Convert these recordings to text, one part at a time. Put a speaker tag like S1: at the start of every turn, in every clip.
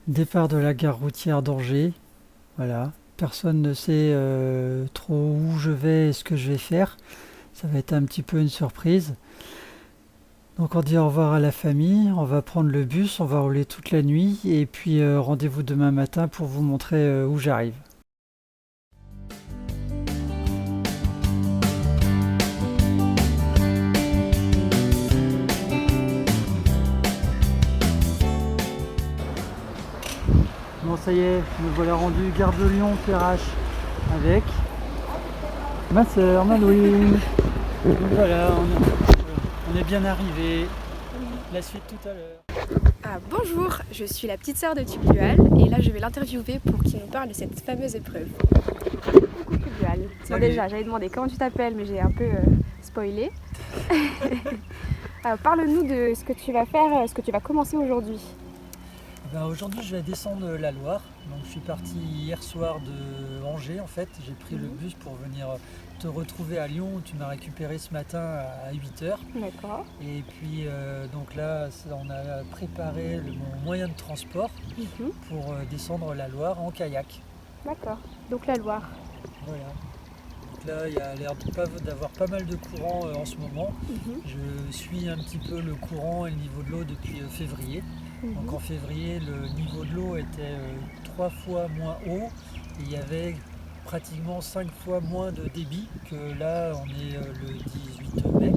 S1: Départ de la gare routière d'Angers. Voilà. Personne ne sait trop où je vais et ce que je vais faire. Ça va être un petit peu une surprise. Donc on dit au revoir à la famille, on va prendre le bus, on va rouler toute la nuit et puis rendez-vous demain matin pour vous montrer où j'arrive. Bon ça y est, me voilà rendu gare de Lyon, Perrache, avec ma sœur Malouine. Voilà, on est bien arrivé. La suite tout à l'heure.
S2: Ah, bonjour, je suis la petite sœur de Tubdual et là je vais l'interviewer pour qu'il nous parle de cette fameuse épreuve. Coucou Tubdual. Bon
S1: Salut.
S2: déjà, j'avais demandé comment tu t'appelles mais j'ai un peu spoilé. Alors, parle-nous de ce que tu vas faire, ce que tu vas commencer aujourd'hui.
S1: Aujourd'hui je vais descendre la Loire. Donc je suis parti hier soir de Angers en fait. J'ai pris le bus pour venir te retrouver à Lyon où tu m'as récupéré ce matin à 8h.
S2: D'accord.
S1: Et puis donc là on a préparé mon moyen de transport pour descendre la Loire en kayak.
S2: D'accord. Donc la Loire.
S1: Voilà. Donc là il y a l'air d'avoir pas mal de courant en ce moment. Je suis un petit peu le courant et le niveau de l'eau depuis février. Donc en février, le niveau de l'eau était 3 fois moins haut et il y avait pratiquement 5 fois moins de débit que là, on est le 18 mai.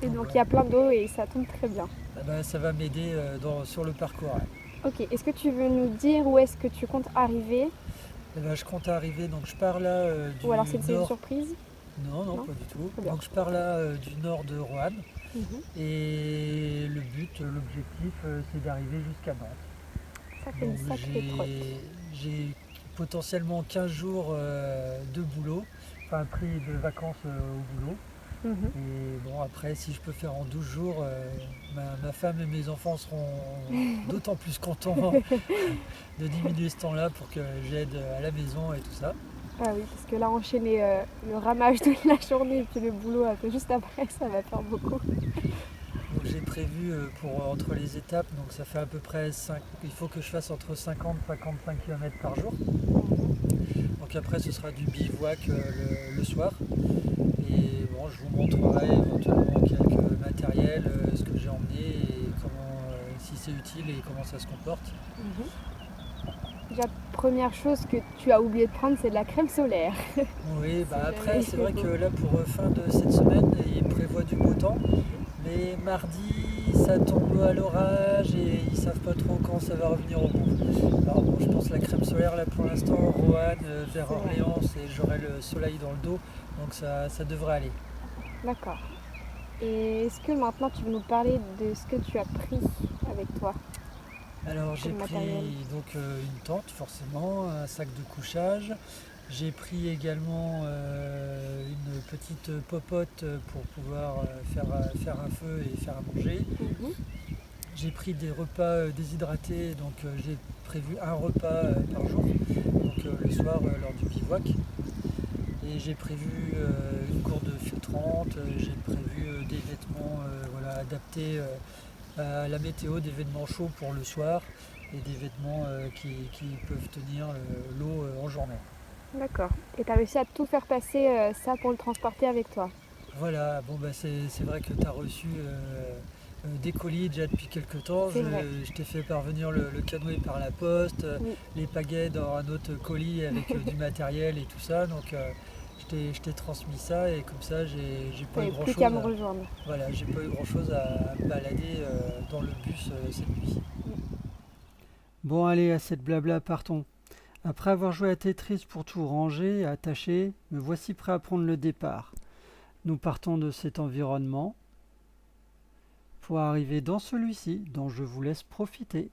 S2: Et donc il y a plein d'eau et ça tombe très bien.
S1: Ça va m'aider sur le parcours. Ouais.
S2: Ok, est-ce que tu veux nous dire où est-ce que tu comptes arriver?
S1: Je compte arriver, donc je pars là du
S2: Ou alors c'est une
S1: nord.
S2: surprise?
S1: Non, pas du tout.
S2: Très bien.
S1: Donc je pars là du nord de Roanne et l'objectif, c'est d'arriver jusqu'à Nantes.
S2: Ça fait une sacrée trotte.
S1: J'ai potentiellement 15 jours de boulot, enfin pris de vacances au boulot. Et bon, après, si je peux faire en 12 jours, ma femme et mes enfants seront d'autant plus contents de diminuer ce temps-là pour que j'aide à la maison et tout ça.
S2: Ah oui, parce que là, enchaîner le ramage toute la journée et puis le boulot un peu juste après, ça va faire beaucoup.
S1: Donc j'ai prévu pour entre les étapes, donc ça fait à peu près il faut que je fasse entre 50 et 55 km par jour. Donc après ce sera du bivouac le soir. Et bon, je vous montrerai éventuellement quelques matériels, ce que j'ai emmené et comment, si c'est utile et comment ça se comporte.
S2: Déjà, première chose que tu as oublié de prendre, c'est de la crème solaire.
S1: Oui, après c'est vrai que là pour fin de cette semaine, il prévoit du beau temps. Mais mardi, ça tombe à l'orage et ils savent pas trop quand ça va revenir au bout. Alors bon, je pense que la crème solaire, là pour l'instant, Roanne, vers Orléans, j'aurai le soleil dans le dos, donc ça devrait aller.
S2: D'accord. Et est-ce que maintenant tu veux nous parler de ce que tu as pris avec toi?
S1: Alors j'ai pris donc une tente forcément, un sac de couchage. J'ai pris également une petite popote pour pouvoir faire un feu et faire à manger. J'ai pris des repas déshydratés, donc j'ai prévu un repas par jour, donc le soir lors du bivouac. Et j'ai prévu une gourde filtrante, j'ai prévu des vêtements adaptés à la météo, des vêtements chauds pour le soir et des vêtements qui peuvent tenir l'eau en journée.
S2: D'accord. Et tu as réussi à tout faire passer ça pour le transporter avec toi?
S1: Voilà, c'est vrai que tu as reçu des colis déjà depuis quelques temps. Je t'ai fait parvenir le canoë par la poste, les pagaies dans un autre colis avec du matériel et tout ça. Donc je t'ai transmis ça et comme ça j'ai pas eu grand chose.
S2: Qu'à me rejoindre.
S1: Voilà, j'ai pas eu grand chose à me balader dans le bus cette nuit. Bon allez, à cette blabla, partons. Après avoir joué à Tetris pour tout ranger et attacher, me voici prêt à prendre le départ. Nous partons de cet environnement pour arriver dans celui-ci dont je vous laisse profiter.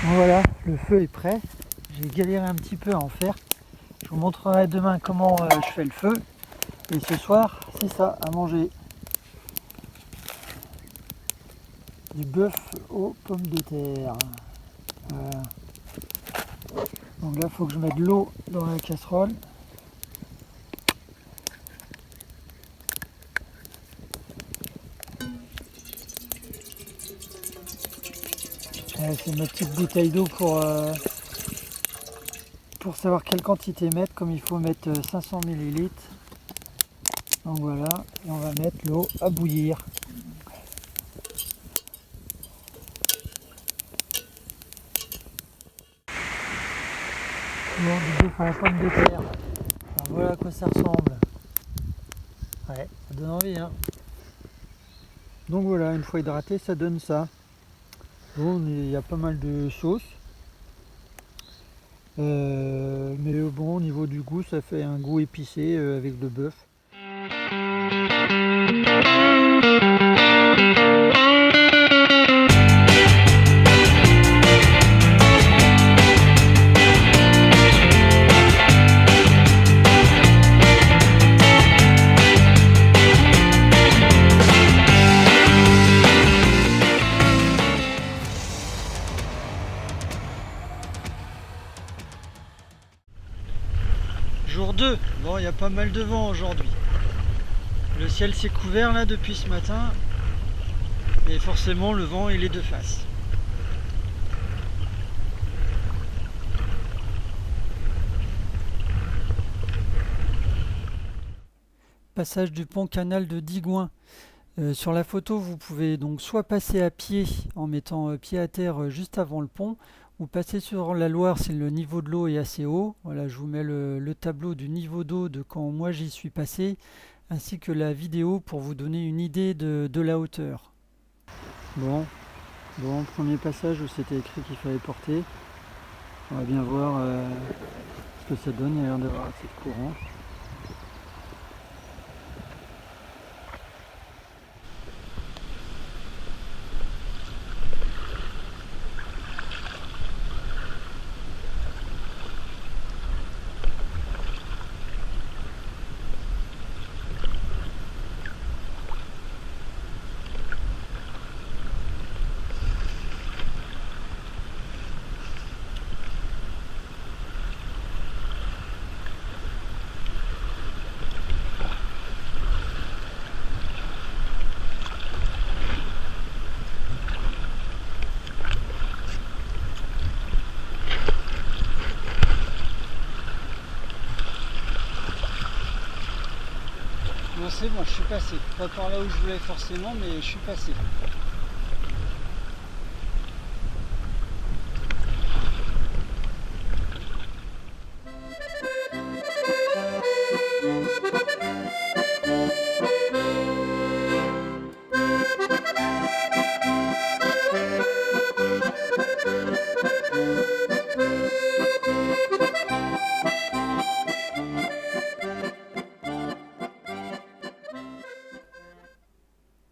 S1: Voilà, le feu est prêt. J'ai galéré un petit peu à en faire. Je vous montrerai demain comment je fais le feu. Et ce soir, c'est ça, à manger. Du bœuf aux pommes de terre. Voilà. Donc là, il faut que je mette l'eau dans la casserole. C'est ma petite bouteille d'eau pour savoir quelle quantité mettre, comme il faut mettre 500 ml. Donc voilà, et on va mettre l'eau à bouillir. Bon, du bœuf à la pomme de terre. Alors voilà à quoi ça ressemble. Ouais, ça donne envie, hein. Donc voilà, une fois hydraté, ça donne ça. Bon, il y a pas mal de sauce. Mais bon, au niveau du goût, ça fait un goût épicé avec le bœuf. Jour 2, bon, il y a pas mal de vent aujourd'hui. Le ciel s'est couvert là depuis ce matin et forcément le vent il est de face. Passage du pont canal de Digoin. Sur la photo, vous pouvez donc soit passer à pied en mettant pied à terre juste avant le pont, ou passer sur la Loire si le niveau de l'eau est assez haut. Voilà, je vous mets le tableau du niveau d'eau de quand moi j'y suis passé, ainsi que la vidéo pour vous donner une idée de la hauteur. Bon, premier passage où c'était écrit qu'il fallait porter. On va bien voir ce que ça donne, il y a l'air d'avoir assez de courant. Non, c'est bon, je suis passé. Pas par là où je voulais forcément, mais je suis passé.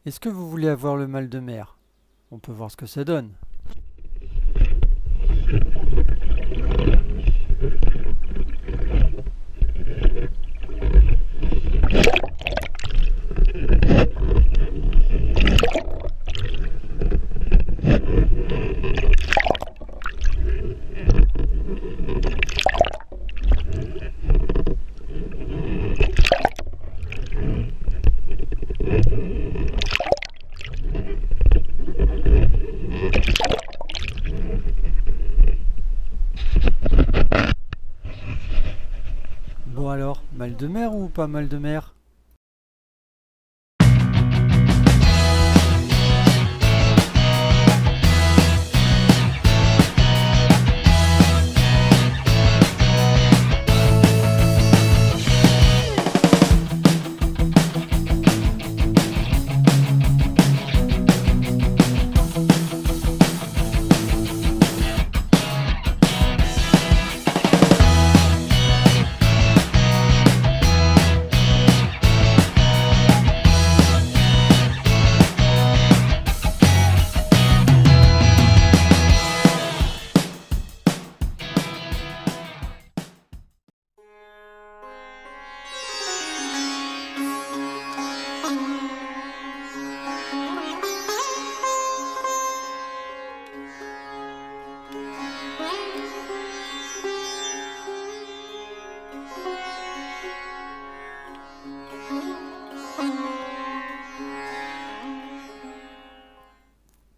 S1: Est-ce que vous voulez avoir le mal de mer? On peut voir ce que ça donne. Bon alors, mal de mer ou pas mal de mer?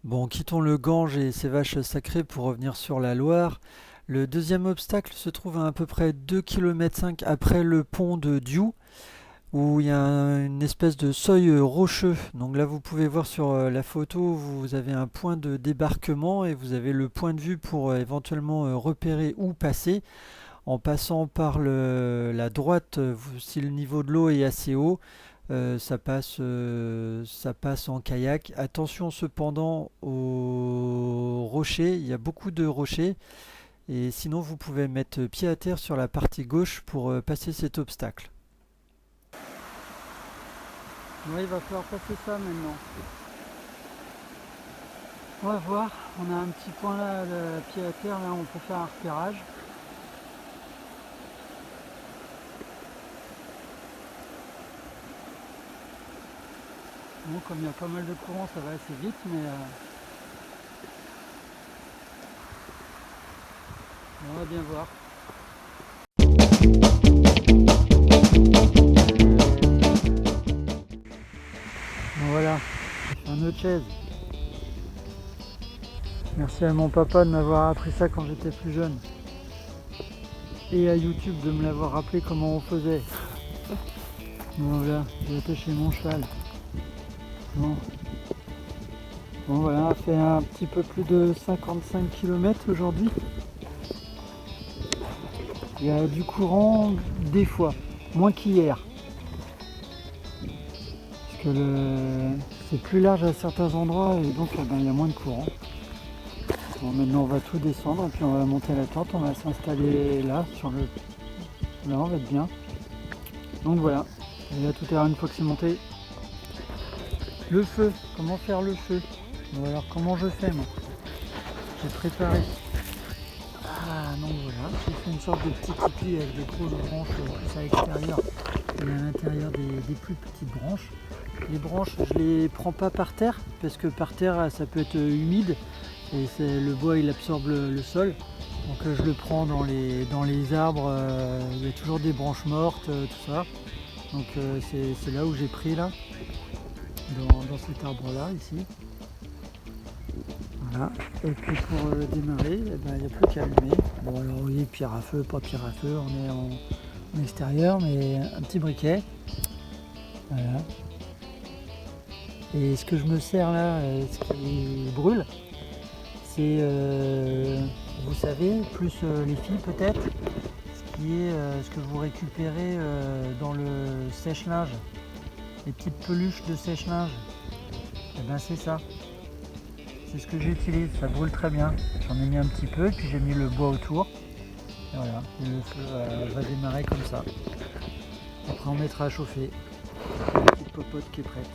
S1: Bon, quittons le Gange et ses vaches sacrées pour revenir sur la Loire. Le deuxième obstacle se trouve à peu près 2,5 km après le pont de Diou, où il y a une espèce de seuil rocheux. Donc là, vous pouvez voir sur la photo, vous avez un point de débarquement et vous avez le point de vue pour éventuellement repérer où passer. En passant par la droite, si le niveau de l'eau est assez haut, ça passe en kayak. Attention cependant aux rochers, il y a beaucoup de rochers. Et sinon, vous pouvez mettre pied à terre sur la partie gauche pour passer cet obstacle. Ouais, il va falloir passer ça maintenant. On va voir, on a un petit point là, le pied à terre, là on peut faire un repérage. Bon, comme il y a pas mal de courant, ça va assez vite, mais on va bien voir. Bon voilà, j'ai fait un autre chaise. Merci à mon papa de m'avoir appris ça quand j'étais plus jeune. Et à YouTube de me l'avoir rappelé comment on faisait. Bon voilà, j'ai attaché mon cheval. Bon. Bon voilà, on a fait un petit peu plus de 55 km aujourd'hui. Il y a du courant des fois, moins qu'hier. Parce que c'est plus large à certains endroits et donc il y a moins de courant. Bon, maintenant on va tout descendre et puis on va monter la tente, on va s'installer là, là on va être bien. Donc voilà, et là tout à l'heure une fois que c'est monté. Le feu, comment faire le feu? Bon alors comment je fais moi? J'ai préparé. Ah non voilà, j'ai fait une sorte de petit tipi avec des grosses branches plus à l'extérieur et à l'intérieur des plus petites branches. Les branches je les prends pas par terre parce que par terre ça peut être humide et le bois il absorbe le sol. Donc je le prends dans les arbres, il y a toujours des branches mortes, tout ça. Donc c'est là où j'ai pris là, dans cet arbre là ici. Voilà. Et puis pour démarrer, il n'y a plus qu'à allumer. Bon alors oui, pierre à feu, pas pierre à feu, on est en extérieur, mais un petit briquet. Voilà. Et ce que je me sers là, ce qui brûle, c'est, vous savez, plus les filles peut-être, ce qui est ce que vous récupérez dans le sèche-linge, les petites peluches de sèche-linge. Et ben c'est ça. C'est ce que j'utilise, ça brûle très bien. J'en ai mis un petit peu, puis j'ai mis le bois autour. Et voilà, et le feu va démarrer comme ça. Après on mettra à chauffer. La petite popote qui est prête.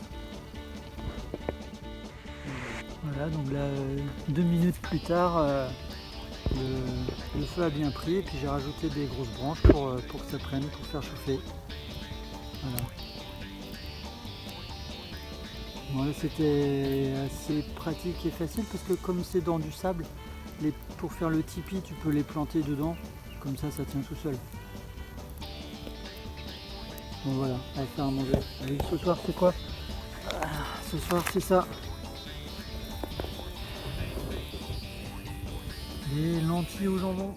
S1: Voilà, donc là, 2 minutes plus tard, le feu a bien pris et puis j'ai rajouté des grosses branches pour que ça prenne, pour faire chauffer. Voilà. Bon, là c'était assez pratique et facile parce que comme c'est dans du sable, pour faire le tipi tu peux les planter dedans, comme ça tient tout seul. Bon voilà, allez faire à manger. Allez, ce soir c'est quoi? Ce soir c'est ça. Des lentilles au jambon.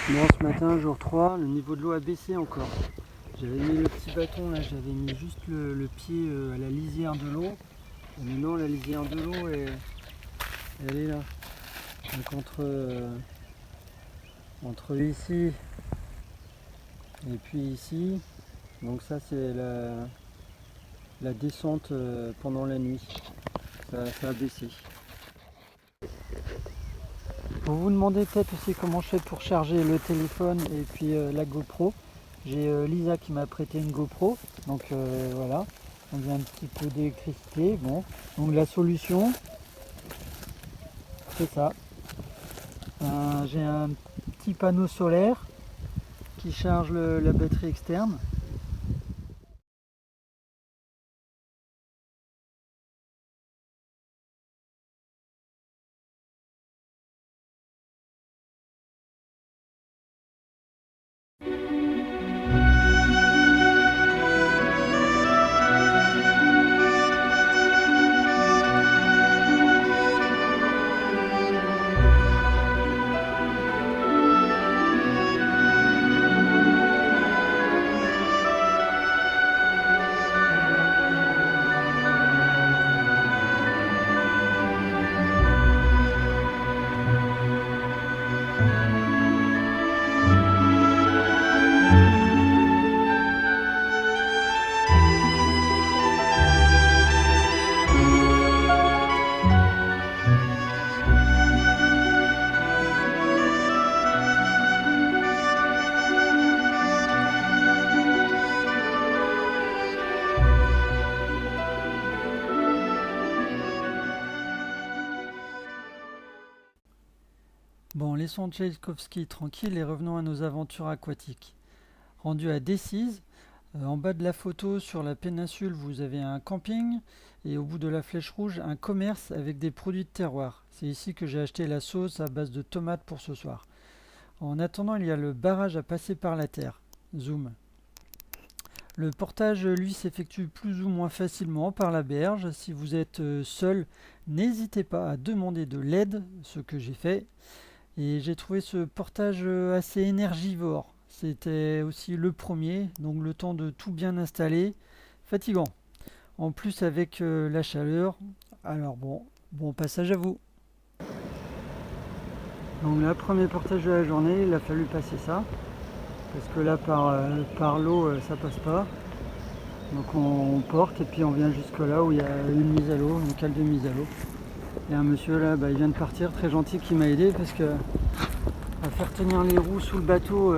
S1: Bon, ce matin, jour 3, le niveau de l'eau a baissé encore. J'avais mis le petit bâton là, j'avais mis juste le pied à la lisière de l'eau. Et maintenant la lisière de l'eau elle est là. Donc entre ici et puis ici, donc ça c'est la descente pendant la nuit. Ça a baissé. Vous vous demandez peut-être aussi comment je fais pour charger le téléphone et puis la GoPro. J'ai Lisa qui m'a prêté une GoPro, donc voilà. On a un petit peu d'électricité. Bon, donc la solution, c'est ça. J'ai un petit panneau solaire qui charge la batterie externe. Bon, laissons Tchaïkovski tranquille et revenons à nos aventures aquatiques. Rendu à Decize, en bas de la photo sur la péninsule, vous avez un camping et au bout de la flèche rouge, un commerce avec des produits de terroir. C'est ici que j'ai acheté la sauce à base de tomates pour ce soir. En attendant, il y a le barrage à passer par la terre. Zoom. Le portage, lui, s'effectue plus ou moins facilement par la berge. Si vous êtes seul, n'hésitez pas à demander de l'aide, ce que j'ai fait. Et j'ai trouvé ce portage assez énergivore. C'était aussi le premier, donc le temps de tout bien installer, fatigant. En plus avec la chaleur, alors bon passage à vous. Donc là, premier portage de la journée, il a fallu passer ça. Parce que là, par l'eau, ça passe pas. Donc on porte et puis on vient jusque là où il y a une mise à l'eau, une cale de mise à l'eau. Il y a un monsieur là, il vient de partir, très gentil, qui m'a aidé parce que à faire tenir les roues sous le bateau,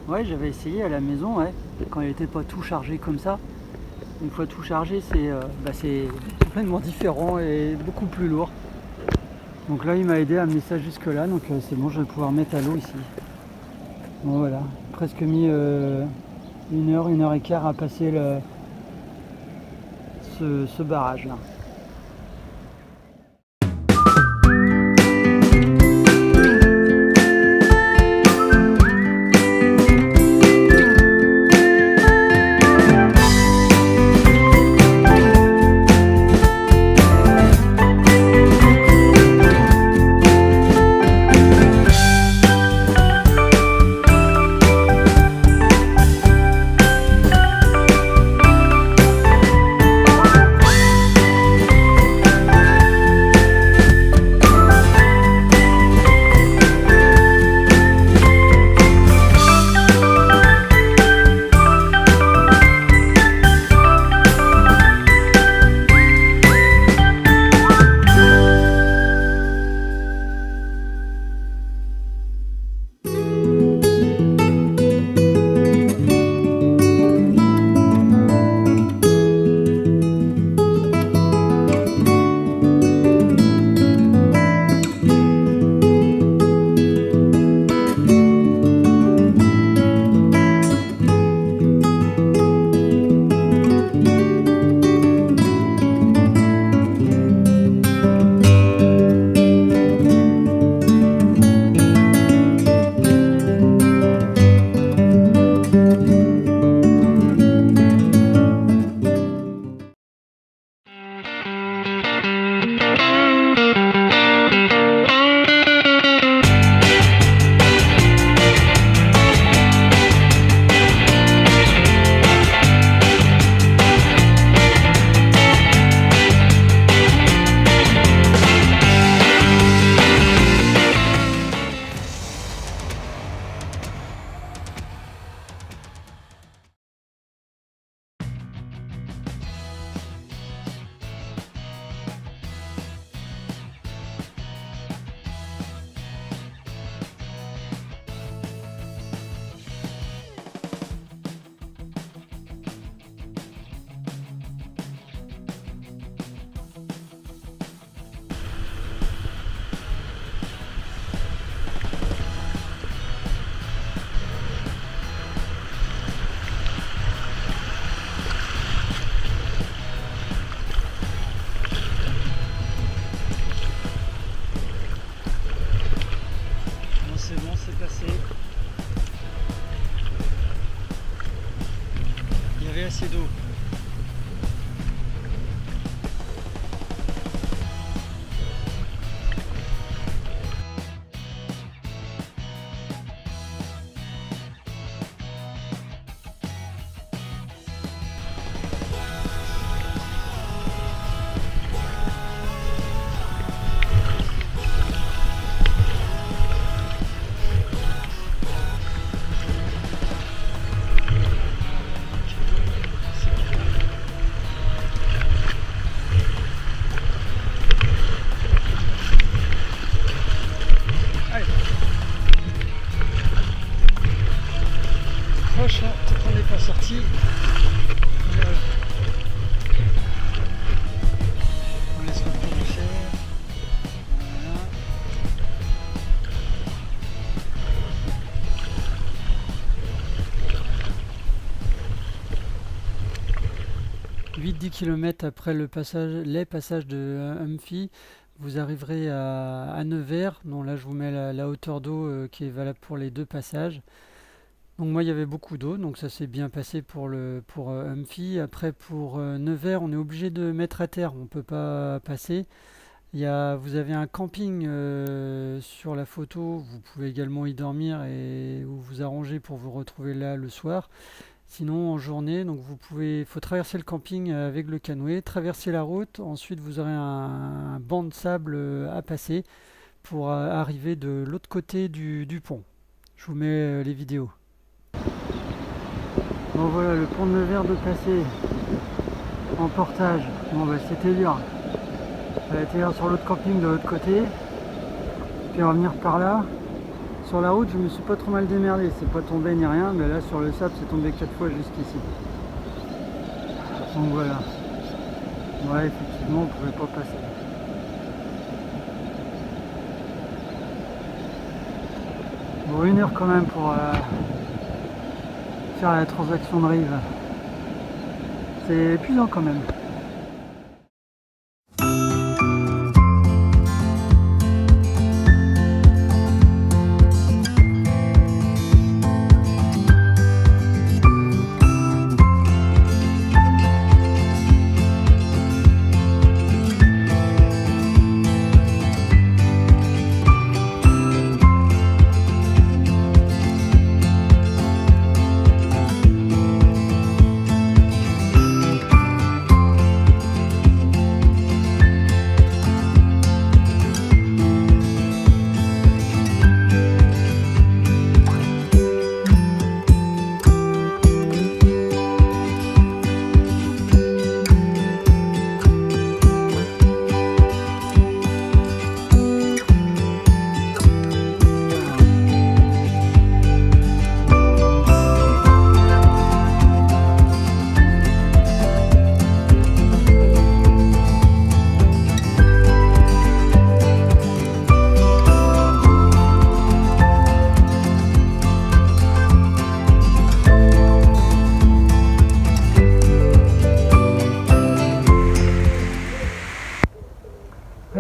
S1: ouais, j'avais essayé à la maison, ouais, quand il n'était pas tout chargé comme ça. Une fois tout chargé, c'est complètement différent et beaucoup plus lourd. Donc là, il m'a aidé à amener ça jusque là, donc c'est bon, je vais pouvoir mettre à l'eau ici. Bon voilà, presque mis 1 heure à passer ce barrage là. assez d'eau. Proche, hein, tant qu'on n'est pas sorti. Voilà. On laisse le peu de chair. Voilà. « 8-10 km après les passages de Humphy, vous arriverez à Nevers. Donc là, je vous mets la hauteur d'eau qui est valable pour les deux passages. Donc moi, il y avait beaucoup d'eau, donc ça s'est bien passé pour Humphy. Après, pour Nevers, on est obligé de mettre à terre, on ne peut pas passer. Vous avez un camping sur la photo, vous pouvez également y dormir et vous arranger pour vous retrouver là le soir. Sinon, en journée, donc il faut traverser le camping avec le canoë, traverser la route, ensuite vous aurez un banc de sable à passer pour arriver de l'autre côté du pont. Je vous mets les vidéos. Bon voilà, le pont de Nevers de passer en portage. Bon bah c'était dur. Fallait atterrir sur l'autre camping de l'autre côté, puis revenir par là. Sur la route, je me suis pas trop mal démerdé, c'est pas tombé ni rien, mais là sur le sable, c'est tombé 4 fois jusqu'ici. Donc voilà. Ouais, effectivement, on pouvait pas passer. Bon, 1 heure quand même pour faire la transaction de rive. C'est épuisant quand même.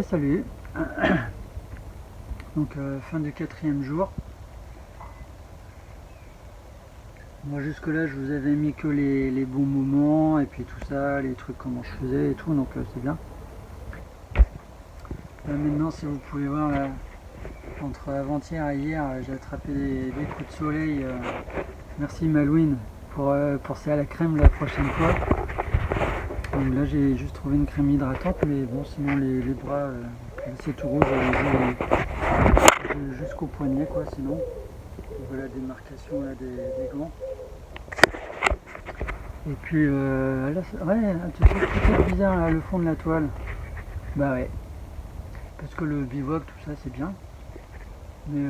S1: Salut. Donc fin du 4e jour. Moi jusque là je vous avais mis que les bons moments et puis tout ça, les trucs comment je faisais et tout, donc c'est bien. Là maintenant, si vous pouvez voir là, entre avant-hier et hier, j'ai attrapé des coups de soleil. Merci Malouine pour ça à la crème la prochaine fois. Donc là j'ai juste trouvé une crème hydratante, mais bon sinon les bras c'est tout rouge jusqu'au poignet quoi, sinon voilà des marcations là, des gants. Et puis là ouais, un petit peu bizarre là, le fond de la toile. Bah ouais, parce que le bivouac tout ça c'est bien, mais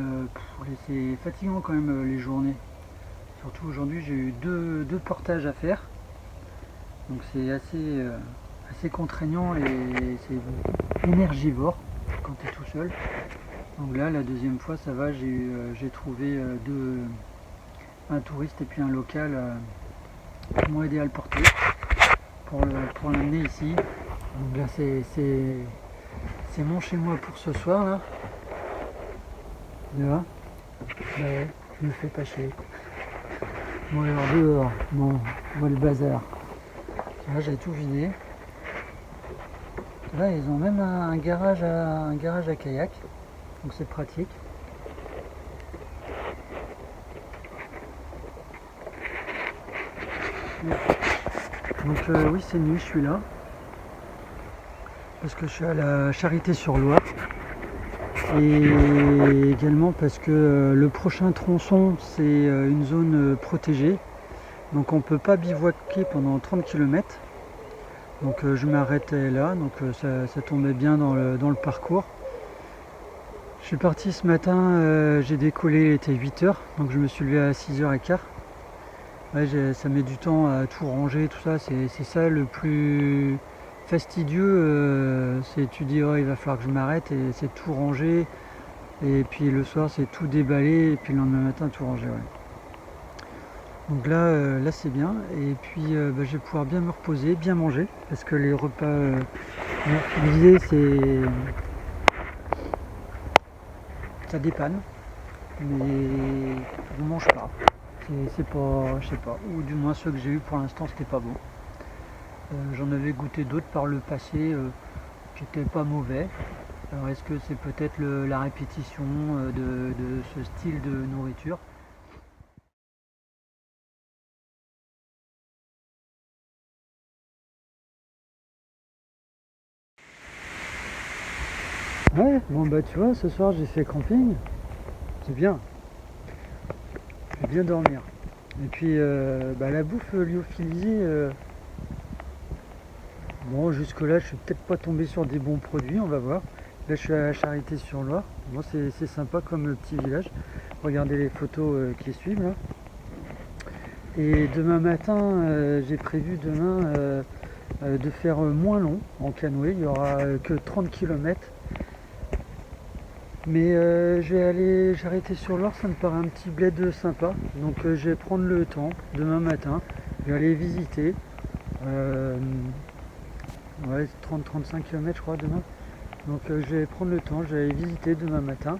S1: c'est fatigant quand même les journées. Surtout aujourd'hui j'ai eu deux portages à faire. Donc c'est assez contraignant et c'est énergivore quand tu es tout seul. Donc là la deuxième fois ça va, j'ai trouvé un touriste et puis un local qui m'ont aidé à le porter pour l'amener ici. Donc là c'est mon chez moi pour ce soir là. Là, ouais, je me fais pas chier. Bon alors dehors, bon, on voit le bazar. Là j'ai tout vidé. Là ils ont même un garage à kayak, donc c'est pratique. Donc oui c'est nuit, je suis là. Parce que je suis à la Charité-sur-Loire. Et également parce que le prochain tronçon c'est une zone protégée. Donc on ne peut pas bivouaquer pendant 30 km. Donc je m'arrêtais là, donc ça tombait bien dans le parcours. Je suis parti ce matin, j'ai décollé, il était 8h, donc je me suis levé à 6h15. Ouais, ça met du temps à tout ranger, tout ça, c'est ça le plus fastidieux, c'est tu dis oh, il va falloir que je m'arrête et c'est tout ranger. Et puis le soir c'est tout déballer et puis le lendemain matin tout ranger. Ouais. Donc là c'est bien et puis je vais pouvoir bien me reposer, bien manger parce que les repas lyophilisés ça dépanne mais on mange pas. C'est pas, je sais pas, ou du moins ceux que j'ai eu pour l'instant c'était pas bon. J'en avais goûté d'autres par le passé qui n'étaient pas mauvais. Alors est-ce que c'est peut-être la répétition de ce style de nourriture? Ouais, bon bah tu vois, ce soir j'ai fait camping, c'est bien, je vais bien dormir. Et puis la bouffe lyophilisée, bon jusque là je suis peut-être pas tombé sur des bons produits, on va voir. Là je suis à la Charité-sur-Loire, bon, c'est sympa comme petit village, regardez les photos qui suivent là. Et demain matin, j'ai prévu demain de faire moins long en canoë, il n'y aura que 30 km. Mais je vais aller Charité-sur-Loire, ça me paraît un petit bled sympa. Donc je vais prendre le temps demain matin. Je vais aller visiter. Ouais, 30-35 km je crois demain. Donc je vais prendre le temps, je vais aller visiter demain matin.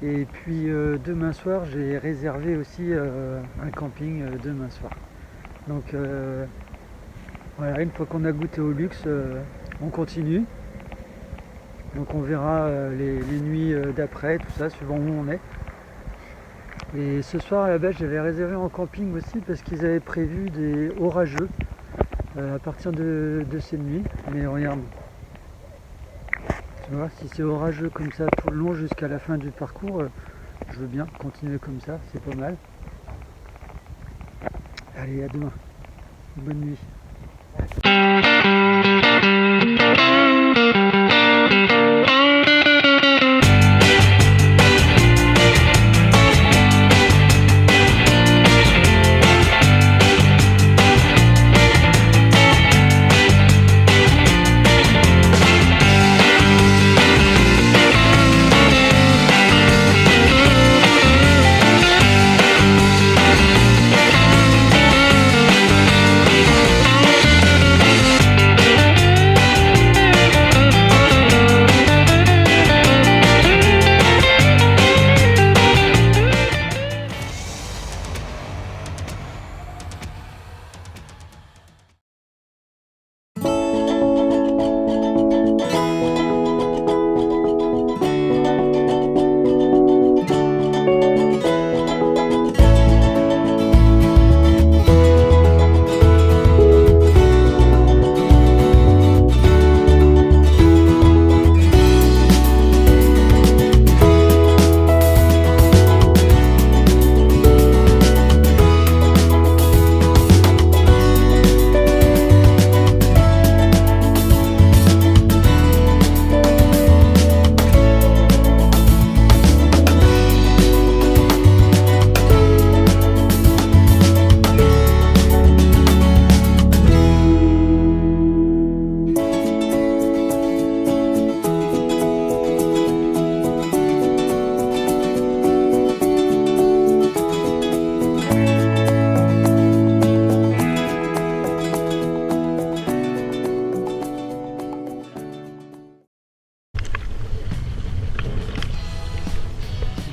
S1: Et puis demain soir, j'ai réservé aussi un camping demain soir. Donc voilà, une fois qu'on a goûté au luxe, on continue. Donc on verra les nuits d'après, tout ça, suivant où on est. Et ce soir à la base j'avais réservé en camping aussi parce qu'ils avaient prévu des orageux à partir de cette nuit. Mais regarde, tu vois, si c'est orageux comme ça tout le long jusqu'à la fin du parcours, je veux bien continuer comme ça, c'est pas mal. Allez, à demain. Bonne nuit.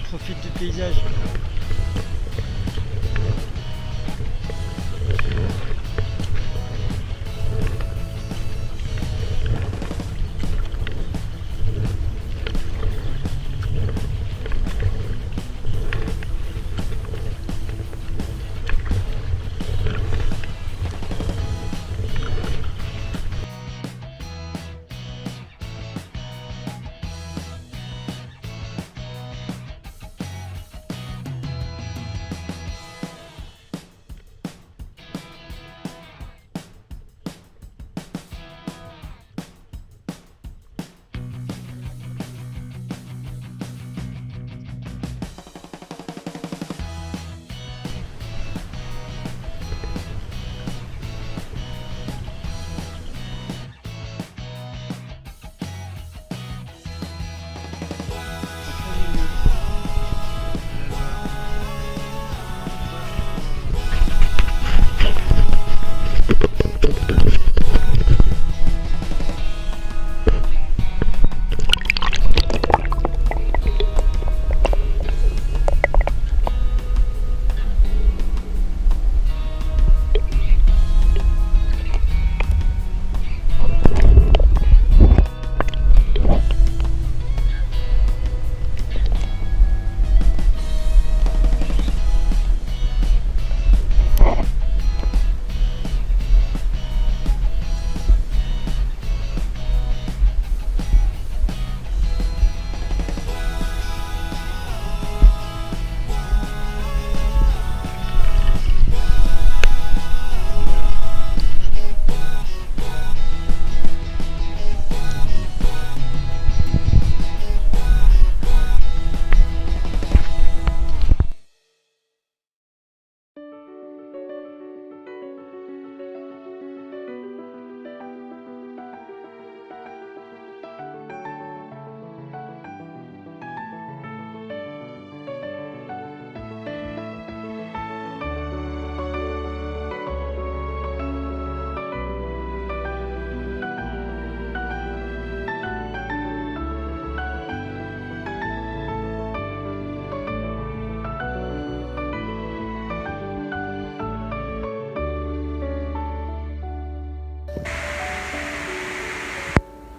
S1: Profite du paysage.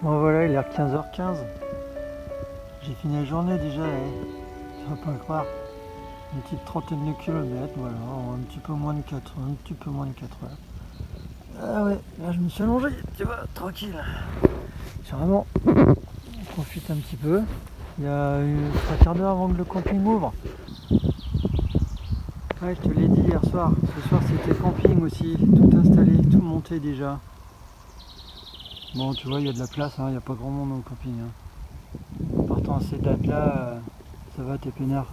S1: Bon voilà, il est 15h15. J'ai fini la journée déjà, tu vas pas le croire. Une petite trentaine de kilomètres, voilà, en un petit peu moins de 4 heures. Ah ouais, là je me suis allongé, tu vois, tranquille. C'est vraiment, on profite un petit peu. Il y a 3 quarts d'heure avant que le camping ouvre. Ouais, je te l'ai dit hier soir. Ce soir c'était camping aussi, tout installé, tout monté déjà. Bon, tu vois, il y a de la place, il n'y a pas grand monde dans le camping. En partant à ces dates-là, ça va, t'es peinard.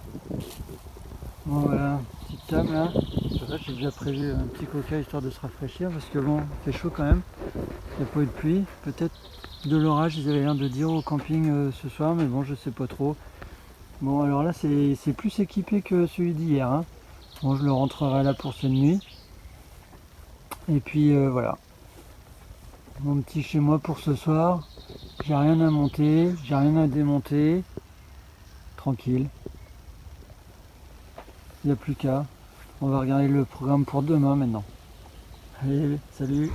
S1: Bon voilà, petite table là. C'est vrai, j'ai déjà prévu un petit coca histoire de se rafraîchir parce que bon, il fait chaud quand même. Il n'y a pas eu de pluie. Peut-être de l'orage, ils avaient l'air de dire au camping ce soir, mais bon, je sais pas trop. Bon, alors là, c'est plus équipé que celui d'hier. Bon, je le rentrerai là pour cette nuit. Et puis voilà. Mon petit chez moi pour ce soir. J'ai rien à monter, j'ai rien à démonter. Tranquille. Il n'y a plus qu'à. On va regarder le programme pour demain maintenant. Allez, salut!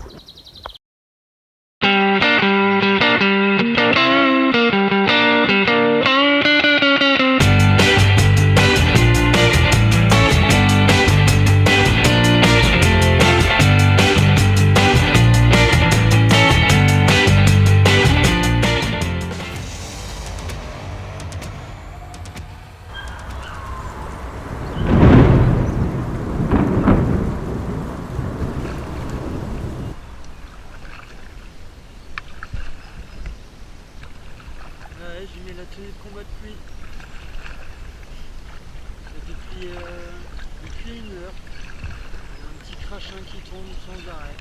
S1: Ouais, j'ai mis la tenue de combat de pluie. Depuis 1 heure. Un petit crachin qui tombe sans arrêt.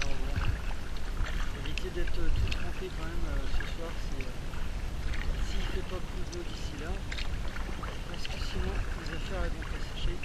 S1: Alors bon, éviter d'être tout trempé quand même ce soir, s'il fait pas plus d'eau d'ici là, parce que sinon les affaires elles vont pas sécher.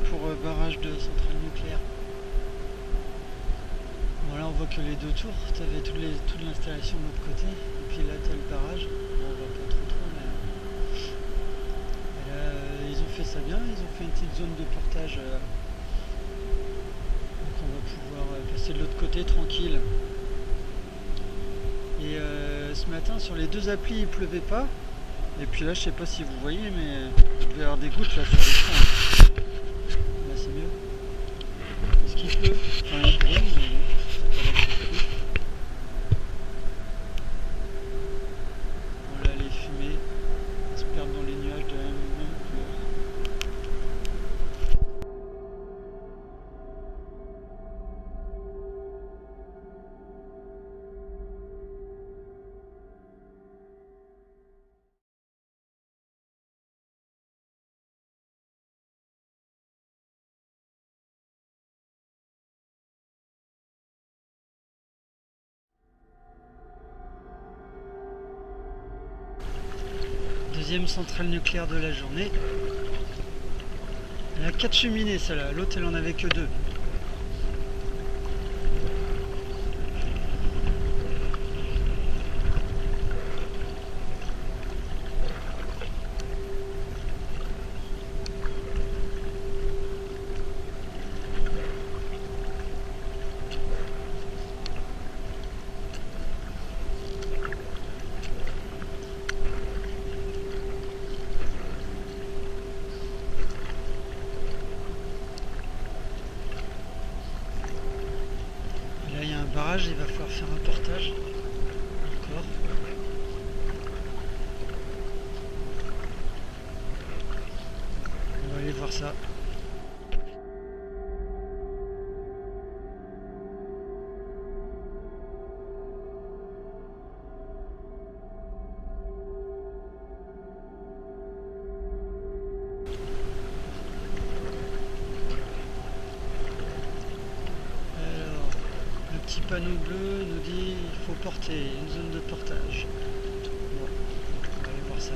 S1: Pour barrage de centrale nucléaire. Bon là on voit que les deux tours, tu avais toute l'installation de l'autre côté, et puis là tu as le barrage. Bon, on voit pas trop mais là, ils ont fait ça bien, ils ont fait une petite zone de portage. Donc on va pouvoir passer de l'autre côté tranquille. Et ce matin sur les deux applis il pleuvait pas. Et puis là je sais pas si vous voyez mais il doit y avoir des gouttes là sur l'écran. Là c'est mieux. Est-ce qu'il pleut? Enfin il brûle mais bon, c'est pas là que c'est plus. Bon là les fumées se perdent dans les nuages de la même couleur. Deuxième centrale nucléaire de la journée. Elle a 4 cheminées celle-là, l'autre elle en avait que 2. barrage, il va falloir faire un portage. Encore. On va aller voir ça. Le petit panneau bleu nous dit il faut porter une zone de portage. Bon, on va aller voir ça.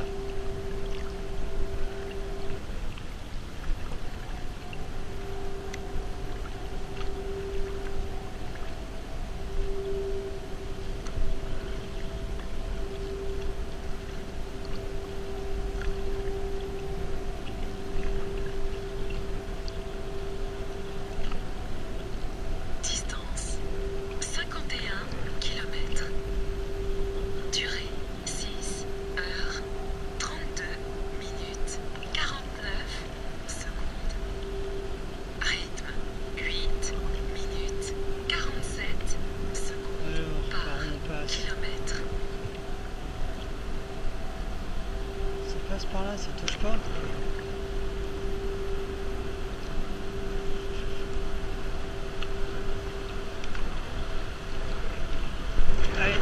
S1: Par là, ça touche pas. Allez.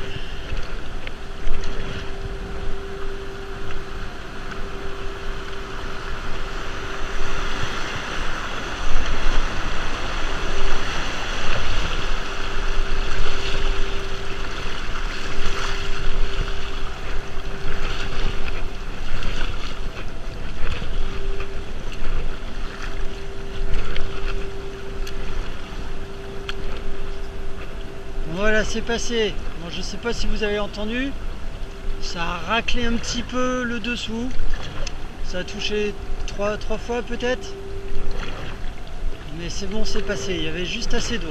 S1: Voilà, c'est passé. Bon, je sais pas si vous avez entendu, ça a raclé un petit peu le dessous. Ça a touché trois fois peut-être. Mais c'est bon, c'est passé. Il y avait juste assez d'eau.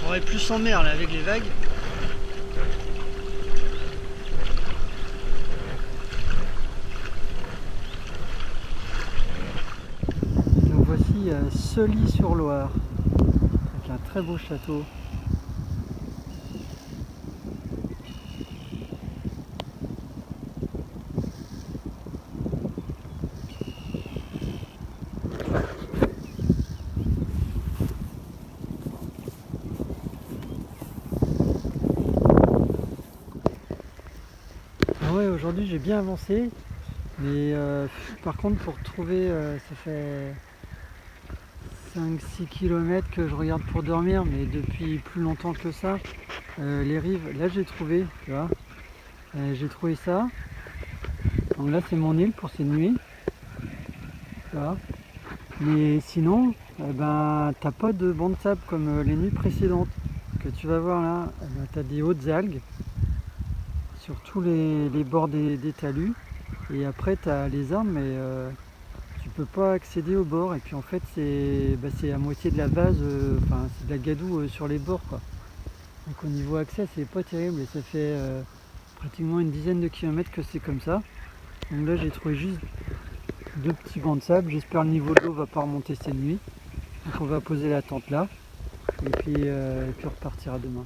S1: On est plus en mer là avec les vagues. Donc voici Sully-sur-Loire, avec un très beau château. Ouais, aujourd'hui j'ai bien avancé, mais par contre pour trouver, ça fait 5-6 km que je regarde pour dormir, mais depuis plus longtemps que ça, les rives, là j'ai trouvé, tu vois, j'ai trouvé ça, donc là c'est mon île pour cette nuit, tu vois, mais sinon, ben t'as pas de banc de sable comme les nuits précédentes, que tu vas voir là, ben, t'as des hautes algues, sur tous les bords des talus, et après tu as les arbres, mais tu peux pas accéder au bord, et puis en fait c'est à moitié de la base, enfin c'est de la gadoue sur les bords quoi. Donc au niveau accès c'est pas terrible, et ça fait pratiquement une dizaine de kilomètres que c'est comme ça. Donc là j'ai trouvé juste 2 petits bancs de sable, j'espère le niveau de l'eau va pas remonter cette nuit. Donc on va poser la tente là, et puis on repartira demain.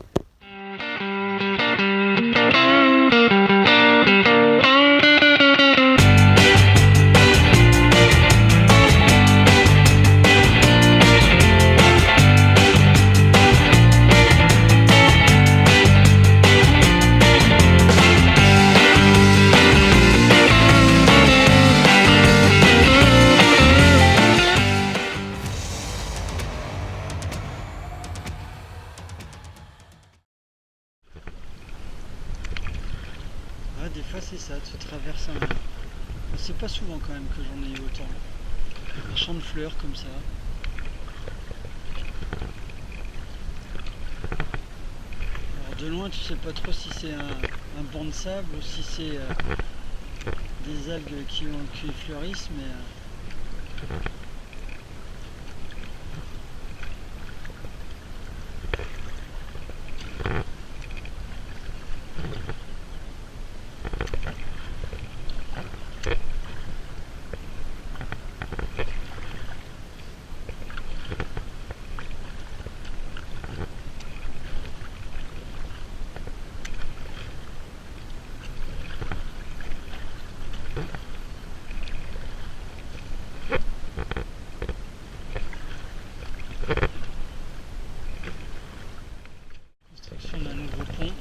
S1: Des fois c'est ça, tu traverses un... C'est pas souvent quand même que j'en ai eu autant. Un champ de fleurs comme ça. Alors de loin tu sais pas trop si c'est un banc de sable ou si c'est des algues qui fleurissent, mais construction d'un nouveau pont.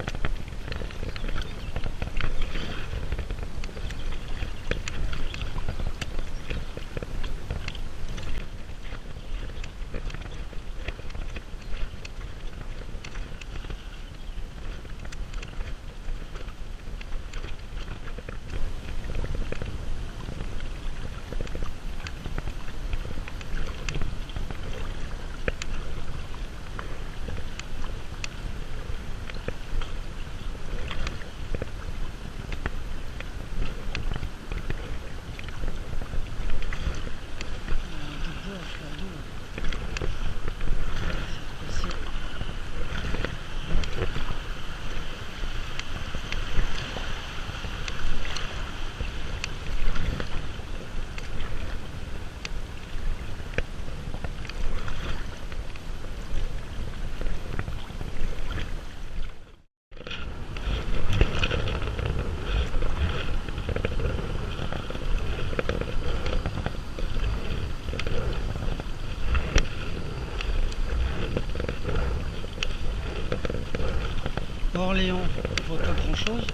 S1: Orléans, on voit pas grand chose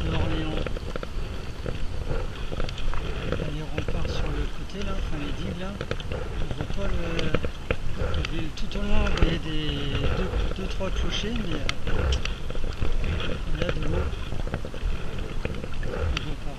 S1: de Orléans. Les remparts sur le côté là, enfin les digues là, on voit pas tout au loin on voyait des 2-3 clochers, mais là de l'eau, on voit pas.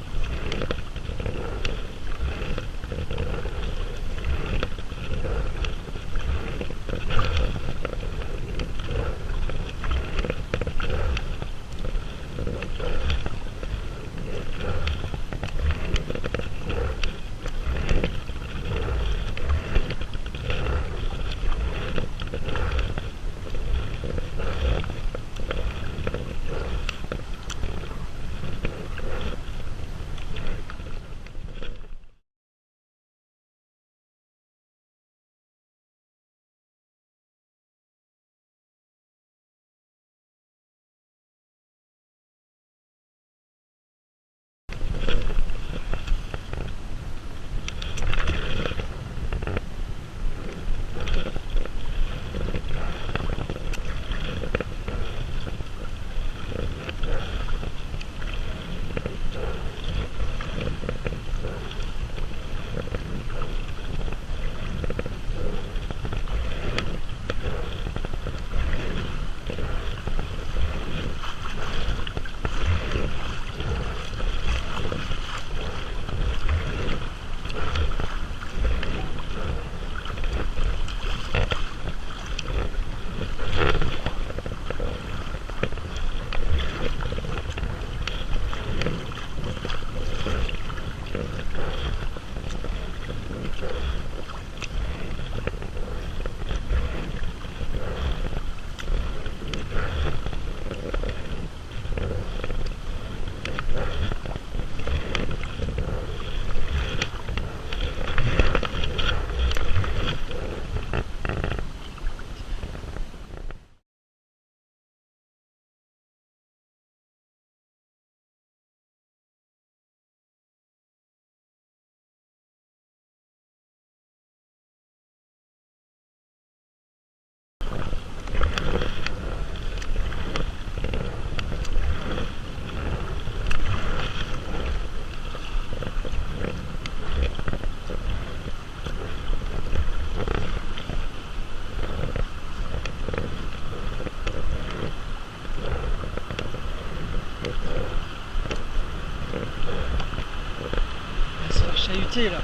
S1: chahuté là.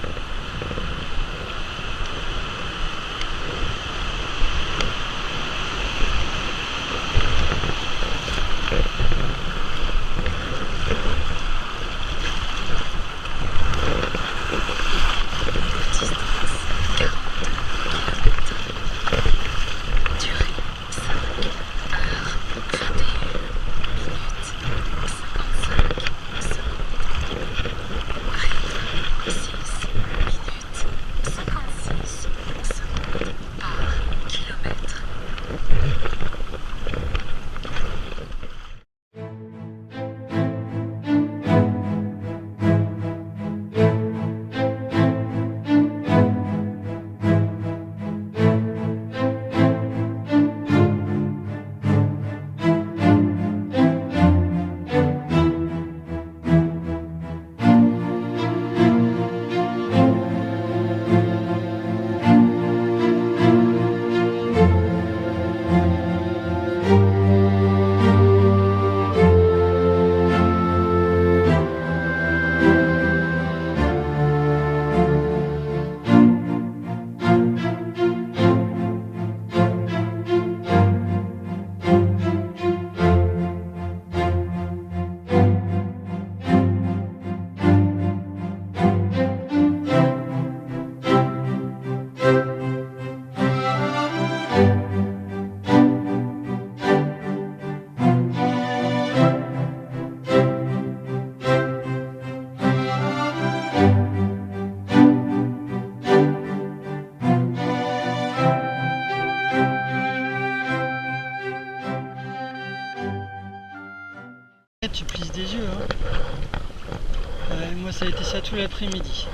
S1: ça a été ça tout l'après-midi.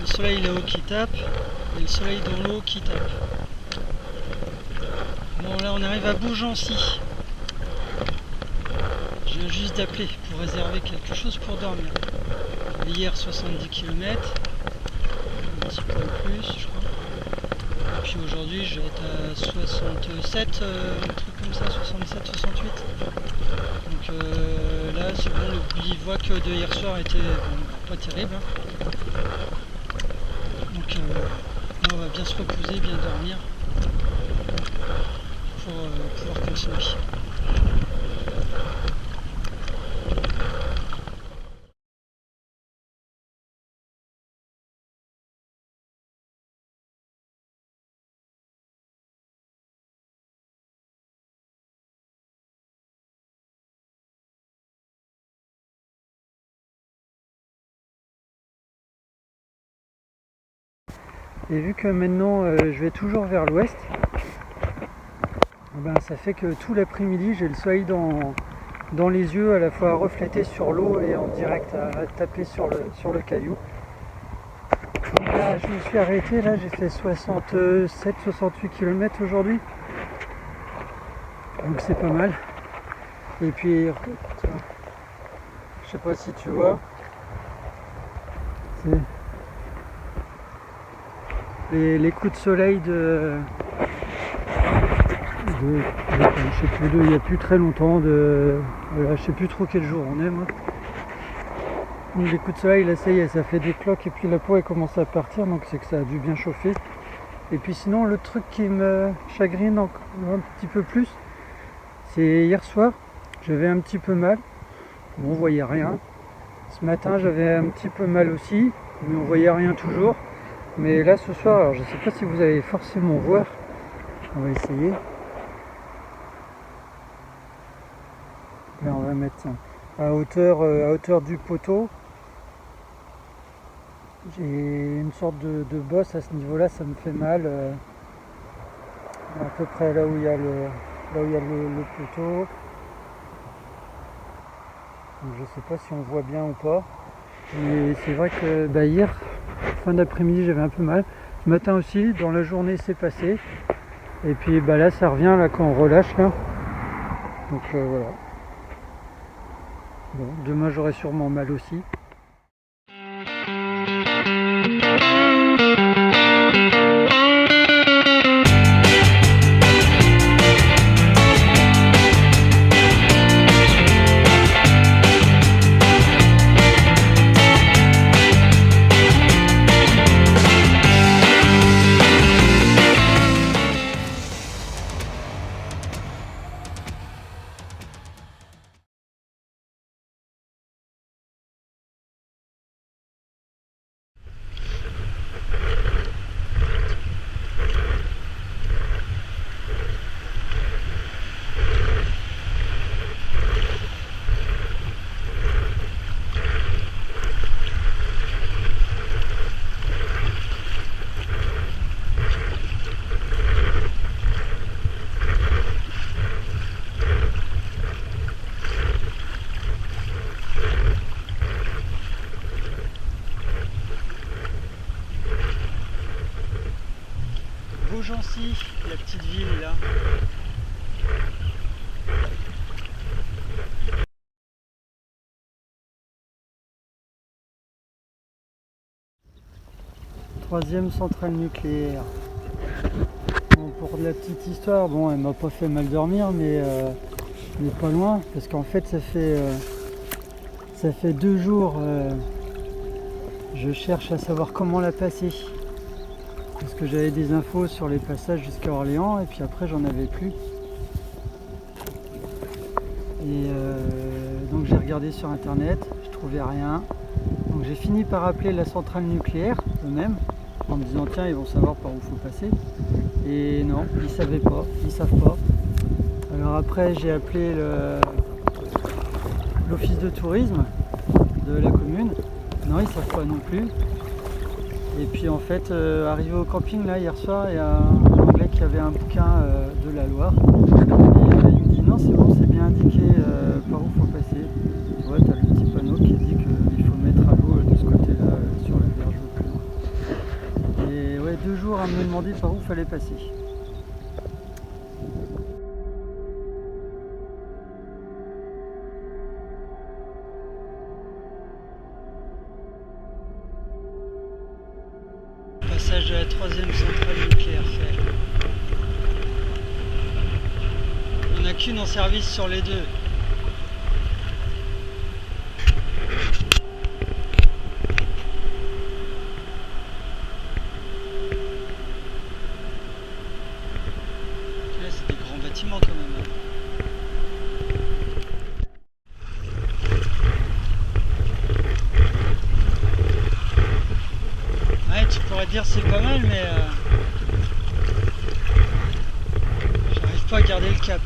S1: Le soleil là-haut qui tape et le soleil dans l'eau qui tape. Bon là on arrive à Beaugency. Je viens juste d'appeler pour réserver quelque chose pour dormir. Hier 70 km, un petit peu plus je crois. Et puis aujourd'hui je vais être à 67, un truc comme ça, 67, 68. Donc là c'est bon, le bivouac de hier soir était pas terrible. Hein. Donc là on va bien se reposer, bien dormir pour pouvoir continuer. Et vu que maintenant je vais toujours vers l'ouest, ben, ça fait que tout l'après-midi j'ai le soleil dans les yeux, à la fois reflété sur l'eau et en direct à taper sur le caillou. Là, je me suis arrêté, là j'ai fait 67-68 km aujourd'hui, donc c'est pas mal. Et puis, je sais pas si tu vois, c'est les coups de soleil je sais plus, il n'y a plus très longtemps, voilà, je sais plus trop quel jour on est moi. Donc les coups de soleil là ça y est, ça fait des cloques et puis la peau elle commence à partir, donc c'est que ça a dû bien chauffer. Et puis sinon le truc qui me chagrine un petit peu plus, c'est hier soir, j'avais un petit peu mal, bon, on voyait rien. Ce matin j'avais un petit peu mal aussi, mais on voyait rien toujours. Mais là ce soir, alors je sais pas si vous allez forcément voir, on va essayer. Là on va mettre ça à hauteur du poteau. J'ai une sorte de bosse à ce niveau-là, ça me fait mal. À peu près là où il y a le poteau. Donc, je sais pas si on voit bien ou pas. Mais c'est vrai que hier, fin d'après-midi, j'avais un peu mal. Ce matin aussi, dans la journée, c'est passé. Et puis là, ça revient là quand on relâche là. Donc voilà. Bon, demain j'aurai sûrement mal aussi. Beaugency, la petite ville là. Troisième centrale nucléaire. Bon, pour de la petite histoire, bon, elle m'a pas fait mal dormir, mais pas loin, parce qu'en fait ça fait 2 jours, je cherche à savoir comment la passer. Parce que j'avais des infos sur les passages jusqu'à Orléans et puis après j'en avais plus. Et donc j'ai regardé sur internet, je trouvais rien. Donc j'ai fini par appeler la centrale nucléaire eux-mêmes en me disant tiens ils vont savoir par où il faut passer. Et non, ils savaient pas, ils savent pas. Alors après j'ai appelé l'office de tourisme de la commune. Non, ils savent pas non plus. Et puis en fait, arrivé au camping là hier soir, il y a un Anglais qui avait un bouquin de la Loire. Et il me dit non c'est bon, c'est bien indiqué par où il faut passer. Ouais, t'as le petit panneau qui dit qu'il faut mettre demandé par où il fallait passer. Passage de la 3e centrale nucléaire fait. Il n'y en a qu'une en service sur les deux. Là, c'est des grands bâtiments quand même. Ouais, tu pourrais dire c'est pas mal, mais j'arrive pas à garder le cap.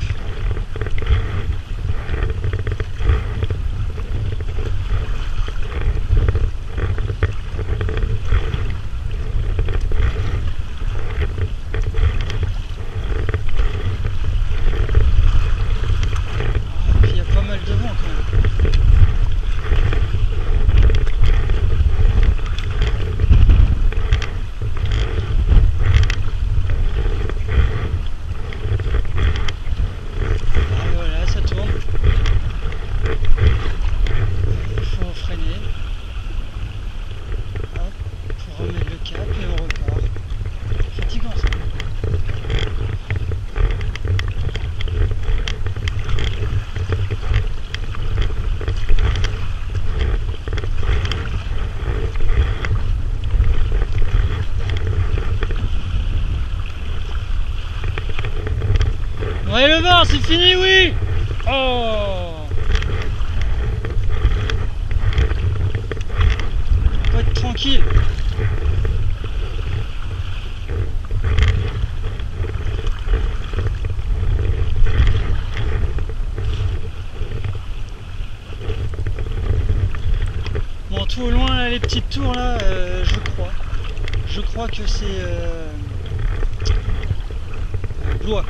S1: Il y a pas mal de vent quand même. Ouais, le vent, c'est fini, oui. Oh, faut être tranquille. Bon, tout au loin, là, les petites tours, là, je crois que c'est Blois.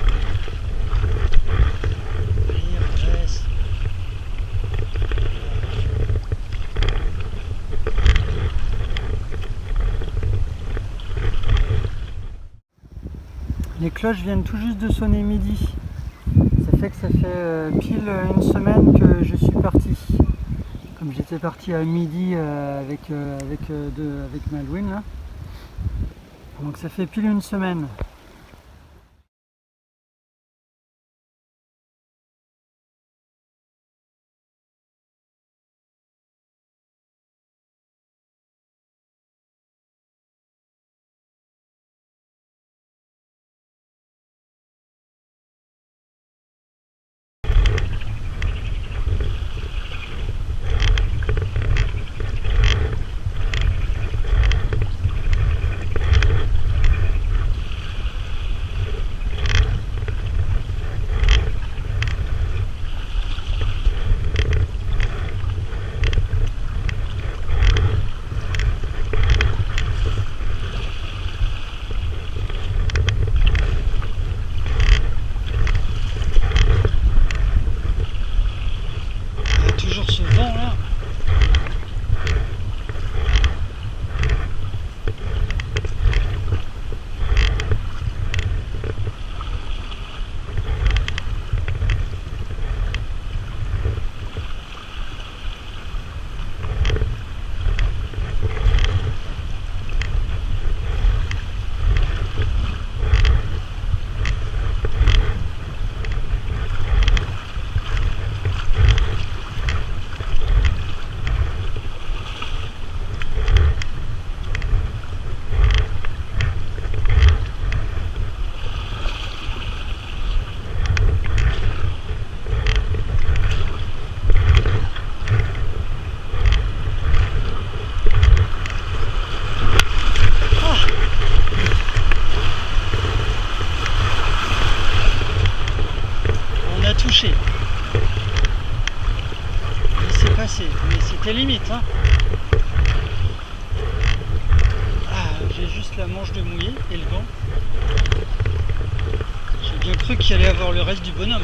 S1: Les cloches viennent tout juste de sonner midi. Ça fait que ça fait pile une semaine que je suis parti. Comme j'étais parti à midi avec Malouine là. Donc ça fait pile une semaine. touché. Il s'est passé, mais c'était limite. Hein. Ah, j'ai juste la manche de mouillé et le gant. J'ai bien cru qu'il allait avoir le reste du bonhomme.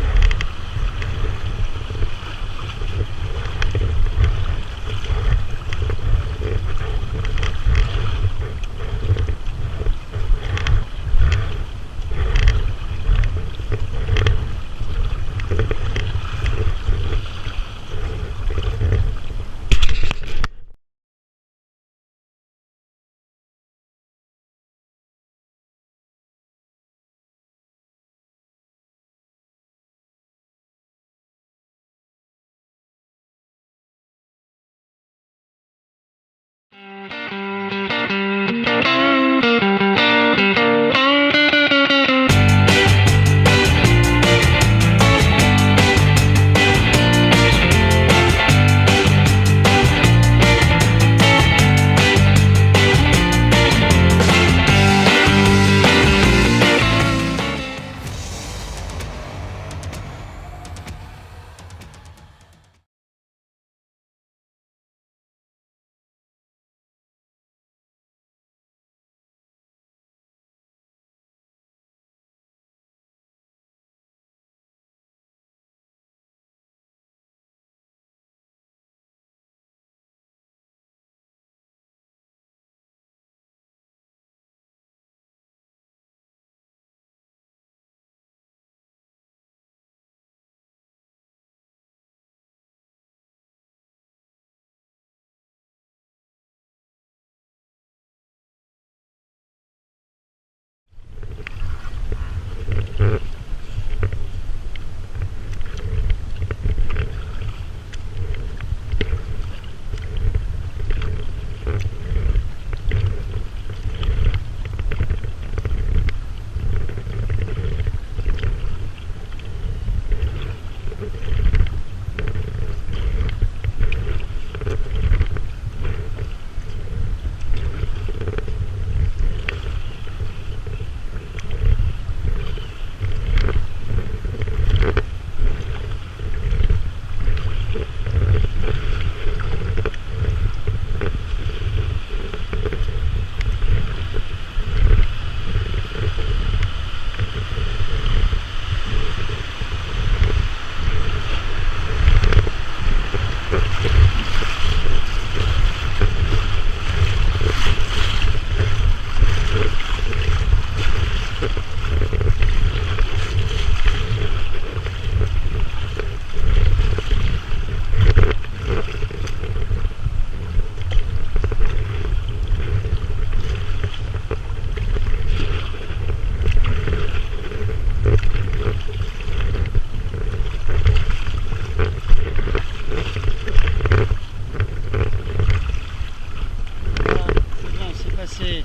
S1: passer.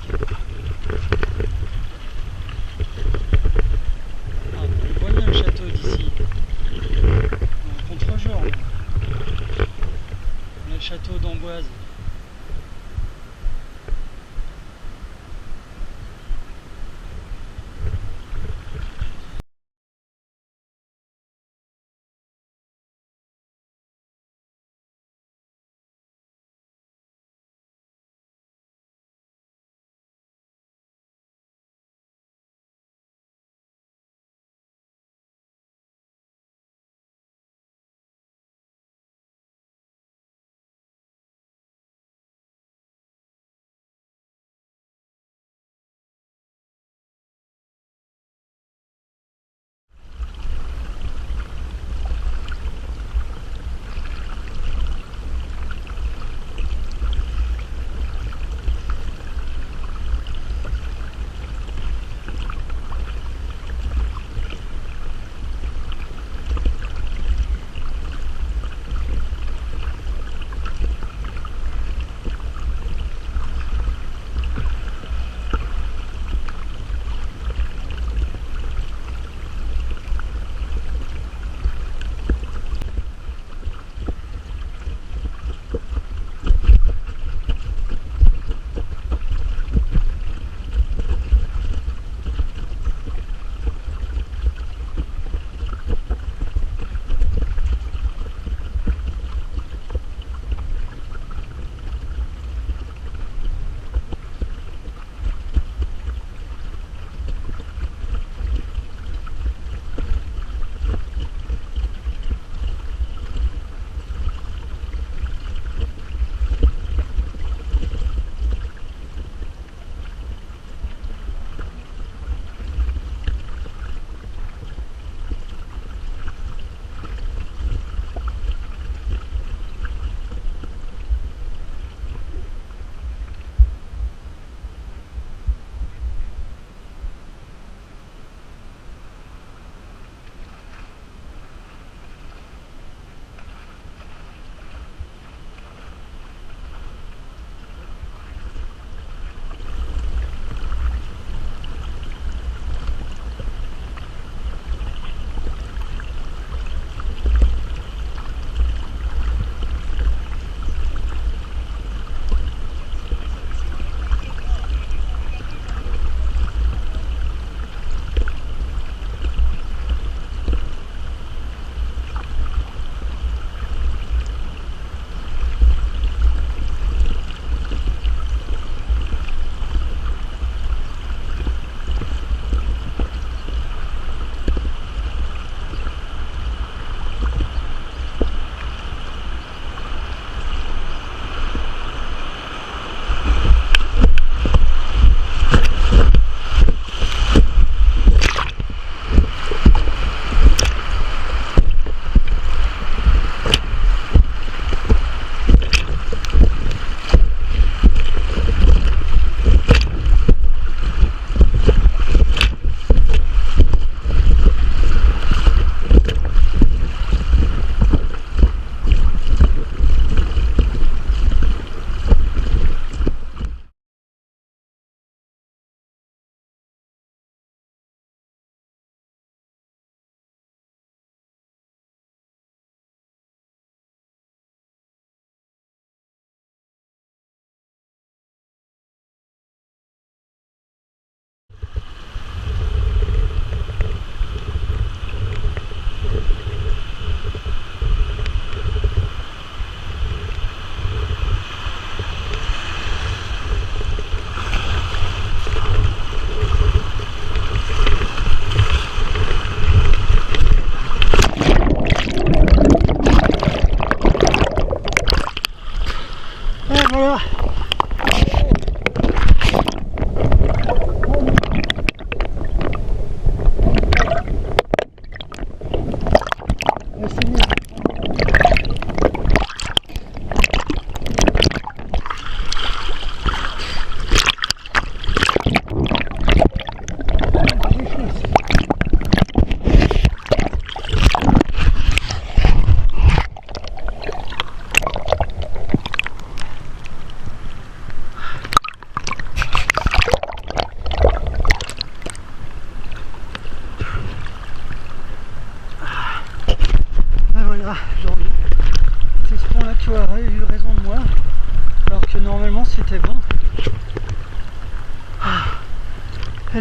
S1: Ah, on voit bien le château d'ici. En contre-jour. On a le château d'Amboise.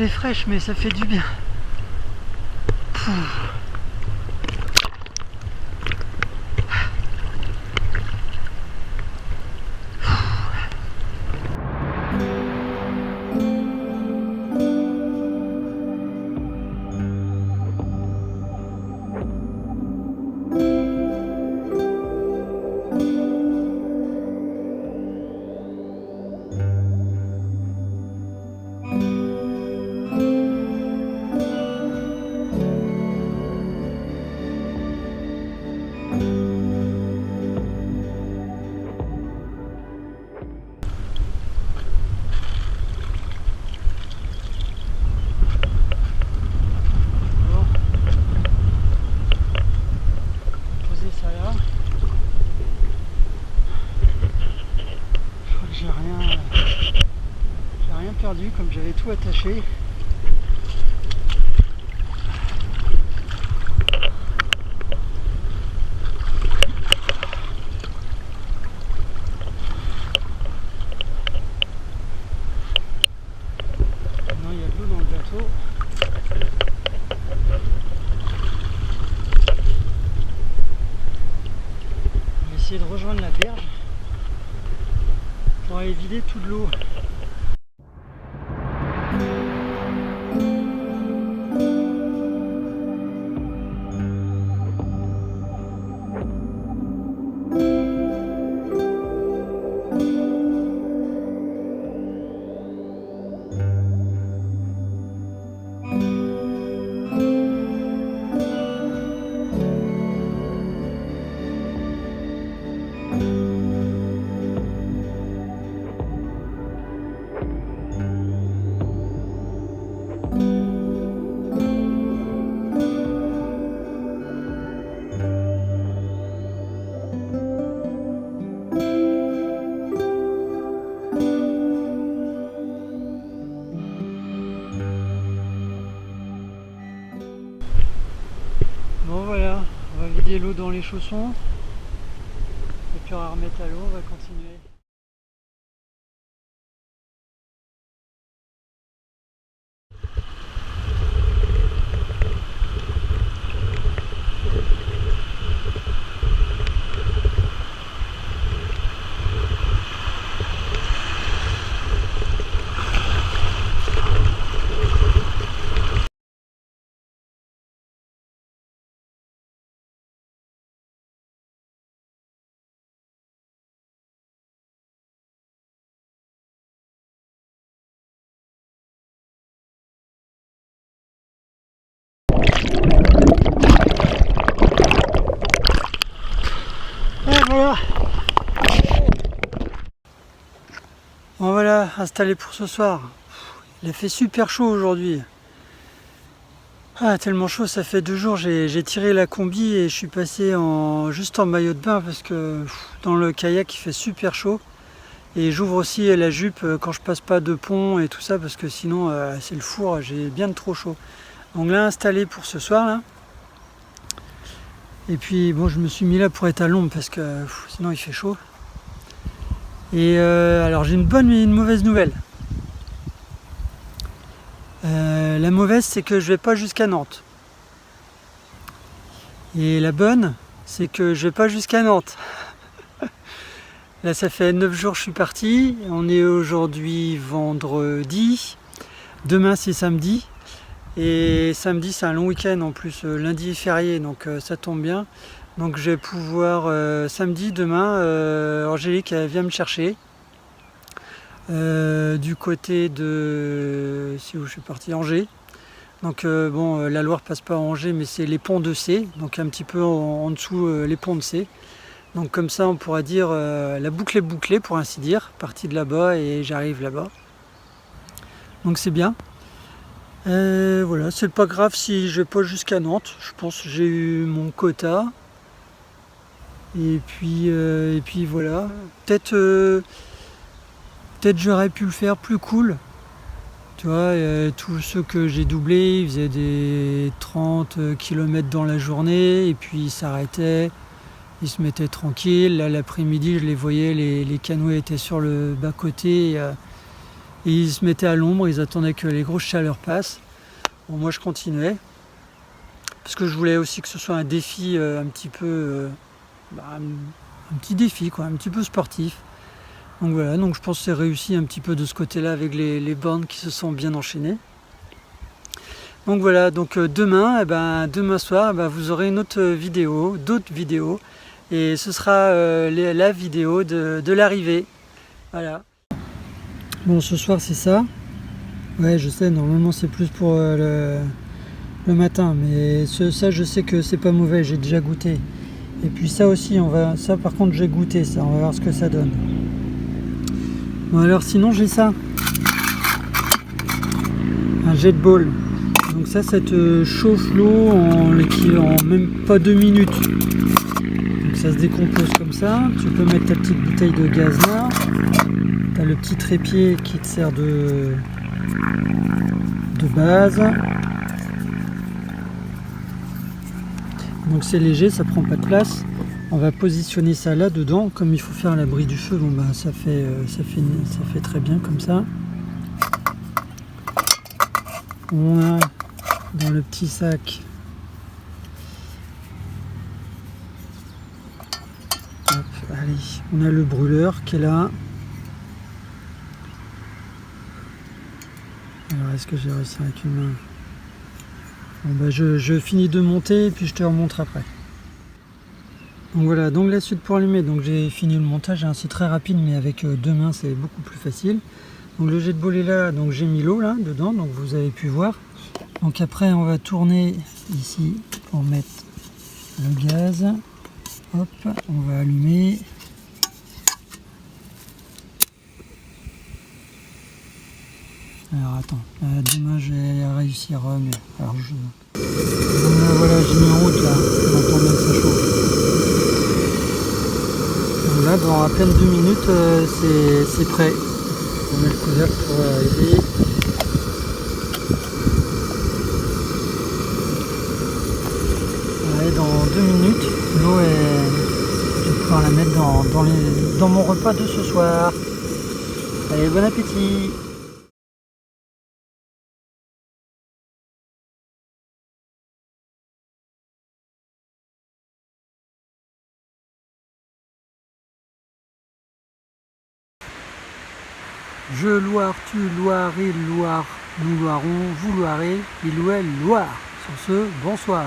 S1: Elle est fraîche, mais ça fait du bien. Pouh. Comme j'avais tout attaché. Maintenant il y a de l'eau dans le bateau. On va essayer de rejoindre la berge pour aller vider toute l'eau. Bon voilà, on va vider l'eau dans les chaussons et puis on va remettre à l'eau, on va continuer. Voilà. Bon voilà, installé pour ce soir. Il a fait super chaud aujourd'hui. Ah, tellement chaud, ça fait 2 jours, j'ai tiré la combi et je suis passé juste en maillot de bain parce que dans le kayak il fait super chaud. Et j'ouvre aussi la jupe quand je passe pas de pont et tout ça parce que sinon c'est le four, j'ai bien trop chaud. Donc là, installé pour ce soir là. Et puis bon, je me suis mis là pour être à l'ombre parce que sinon il fait chaud. Et alors j'ai une bonne et une mauvaise nouvelle. La mauvaise, c'est que je vais pas jusqu'à Nantes. Et la bonne, c'est que je vais pas jusqu'à Nantes. Là, ça fait 9 jours que je suis parti. On est aujourd'hui vendredi. Demain, c'est samedi. Et samedi, c'est un long week-end en plus. Lundi est férié, donc ça tombe bien. Donc je vais pouvoir, samedi, demain, Angélique, elle vient me chercher. Du côté de... C'est où je suis parti? Angers. Donc bon, la Loire passe pas à Angers, mais c'est les ponts de C. Donc un petit peu en dessous les ponts de C. Donc comme ça, on pourra dire la boucle est bouclée, pour ainsi dire. Parti de là-bas et j'arrive là-bas. Donc c'est bien. Voilà, c'est pas grave si je vais pas jusqu'à Nantes. Je pense que j'ai eu mon quota. Et puis voilà. Peut-être j'aurais pu le faire plus cool. Tu vois, tous ceux que j'ai doublés, ils faisaient des 30 km dans la journée et puis ils s'arrêtaient, ils se mettaient tranquilles. Là, l'après-midi, je les voyais, les canoës étaient sur le bas-côté. et ils se mettaient à l'ombre, ils attendaient que les grosses chaleurs passent. Bon, moi je continuais parce que je voulais aussi que ce soit un défi un petit peu un petit défi quoi, un petit peu sportif. Donc voilà, donc je pense que c'est réussi un petit peu de ce côté-là avec les bandes qui se sont bien enchaînées. Donc voilà, donc demain, demain soir, vous aurez une autre vidéo, d'autres vidéos, et ce sera la vidéo de l'arrivée. Voilà. Bon, ce soir c'est ça. Ouais, je sais, normalement c'est plus pour le matin, mais ça je sais que c'est pas mauvais, j'ai déjà goûté. Et puis ça aussi, ça par contre j'ai goûté ça, on va voir ce que ça donne. Bon alors sinon j'ai ça, un jet ball. Donc ça te chauffe l'eau en même pas 2 minutes. Donc ça se décompose comme ça. Tu peux mettre ta petite bouteille de gaz là. Tu as le petit trépied qui te sert de base. Donc c'est léger, ça prend pas de place. On va positionner ça là dedans. Comme il faut faire à l'abri du feu, bon ça fait très bien comme ça. On a dans le petit sac allez, on a le brûleur qui est là. Alors est-ce que j'ai réussi avec une main? Bon, je finis de monter et puis je te remontre après. Donc voilà, donc la suite pour allumer, donc j'ai fini le montage, hein, c'est très rapide mais avec 2 mains c'est beaucoup plus facile. Donc le jet de bol est là, donc j'ai mis l'eau là dedans, donc vous avez pu voir. Donc après on va tourner ici pour mettre le gaz. Hop, on va allumer. Alors attends, demain je vais réussir mieux. Alors donc là, voilà, j'ai mis en route là, on entend bien que ça chauffe. Donc là dans à peine 2 minutes c'est prêt. On met le couvercle pour aider. Ouais, dans 2 minutes, l'eau je vais pouvoir la mettre dans mon repas de ce soir. Allez, bon appétit! Je loire, tu loires, il loire, nous loirons, vous loirez, il ou elle loire. Sur ce, bonsoir.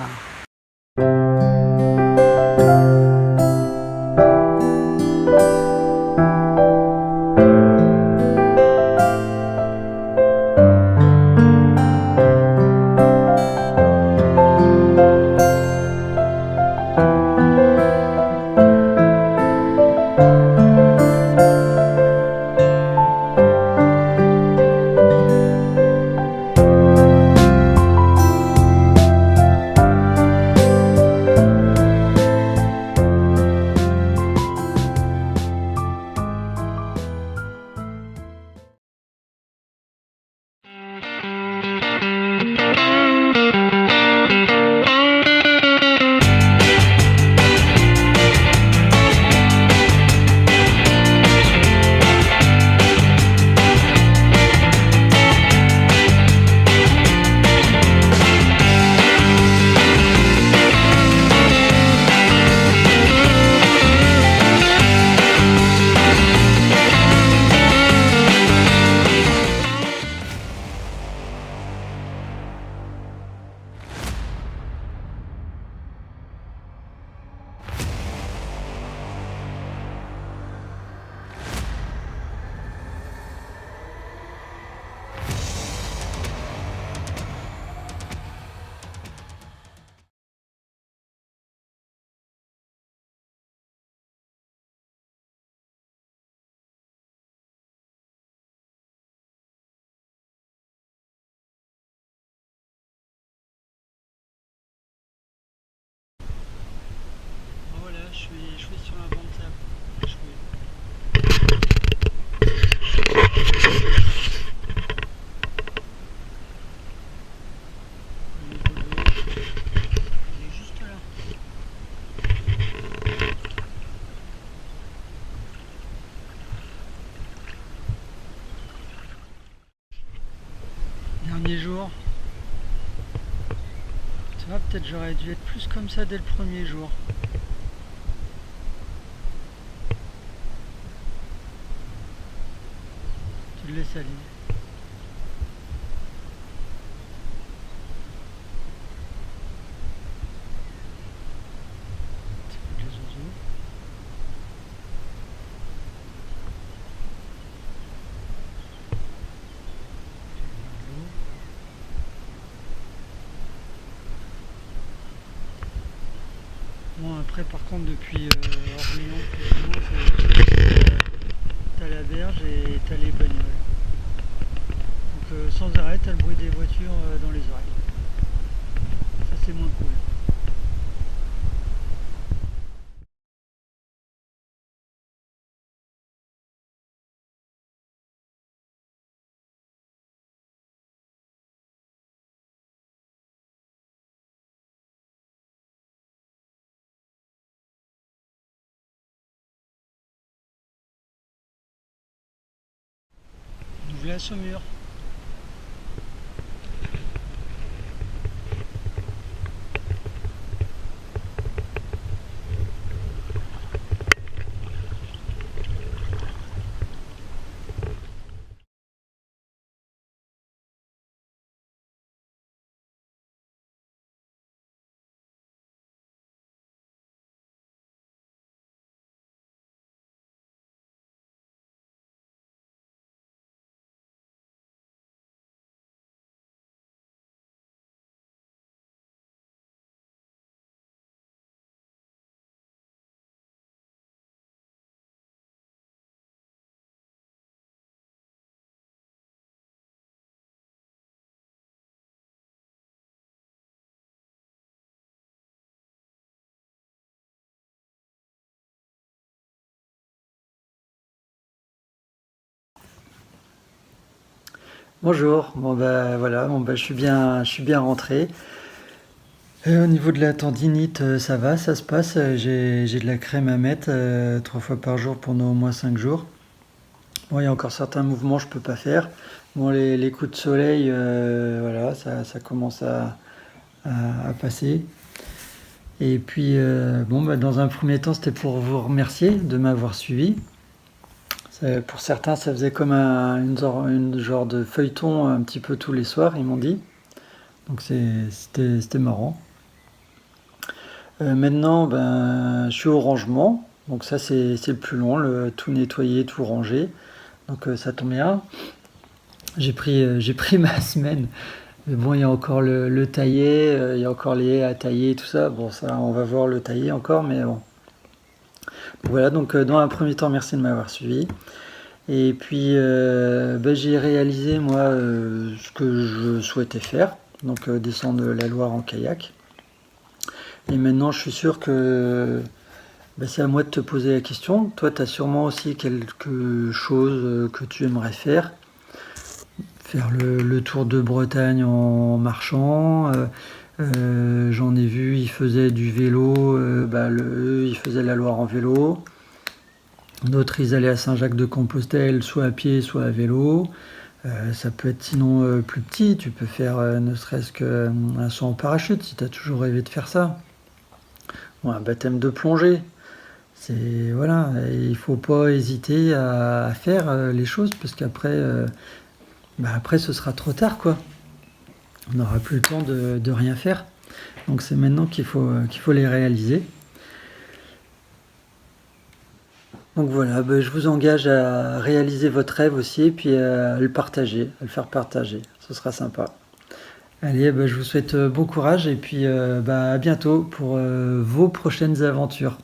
S1: Je suis sur un banc de table. Il est juste là. Premier jour. Tu vois, peut-être j'aurais dû être plus comme ça dès le premier jour. Tu le laisses aller. Les oiseaux. Bon, après, par contre, depuis Orléans, plus ou moins, t'as la berge et t'as les bagnoles. Donc, sans arrêt, t'as le bruit des voitures dans les oreilles. Ça, c'est moins cool. Nous voilà à Saumur. Bonjour, bon bah voilà, bon bah je suis bien rentré. Au niveau de la tendinite, ça va, ça se passe. J'ai de la crème à mettre 3 fois par jour pendant au moins 5 jours. Bon, il y a encore certains mouvements que je peux pas faire. Bon, les coups de soleil, voilà, ça commence à passer. Et puis, bon, bah, dans un premier temps, c'était pour vous remercier de m'avoir suivi. Pour certains, ça faisait comme une genre de feuilleton un petit peu tous les soirs, ils m'ont dit. Donc c'était marrant. Maintenant, ben, je suis au rangement. Donc ça, c'est le plus long, le tout nettoyer, tout ranger. Donc ça tombe bien. J'ai pris ma semaine. Mais bon, il y a encore le tailler, il y a encore les haies à tailler, tout ça. Bon, ça, on va voir le tailler encore, mais bon. Voilà, donc dans un premier temps, merci de m'avoir suivi. Et puis, ben, j'ai réalisé, moi, ce que je souhaitais faire. Donc descendre la Loire en kayak. Et maintenant, je suis sûr que ben, c'est à moi de te poser la question. Toi, tu as sûrement aussi quelque chose que tu aimerais faire. Faire le tour de Bretagne en marchant. J'en ai vu, ils faisaient du vélo. Bah, eux, ils faisaient la Loire en vélo. D'autres, ils allaient à Saint-Jacques-de-Compostelle, soit à pied, soit à vélo. Ça peut être sinon plus petit. Tu peux faire ne serait-ce qu'un saut en parachute si tu as toujours rêvé de faire ça. Bon, un baptême de plongée. C'est voilà, il faut pas hésiter à faire les choses parce qu'après, bah après ce sera trop tard quoi. On n'aura plus le temps de rien faire. Donc c'est maintenant qu'il faut les réaliser. Donc voilà, bah, je vous engage à réaliser votre rêve aussi et puis à le partager, à le faire partager. Ce sera sympa. Allez, bah, je vous souhaite bon courage et puis bah, à bientôt pour vos prochaines aventures.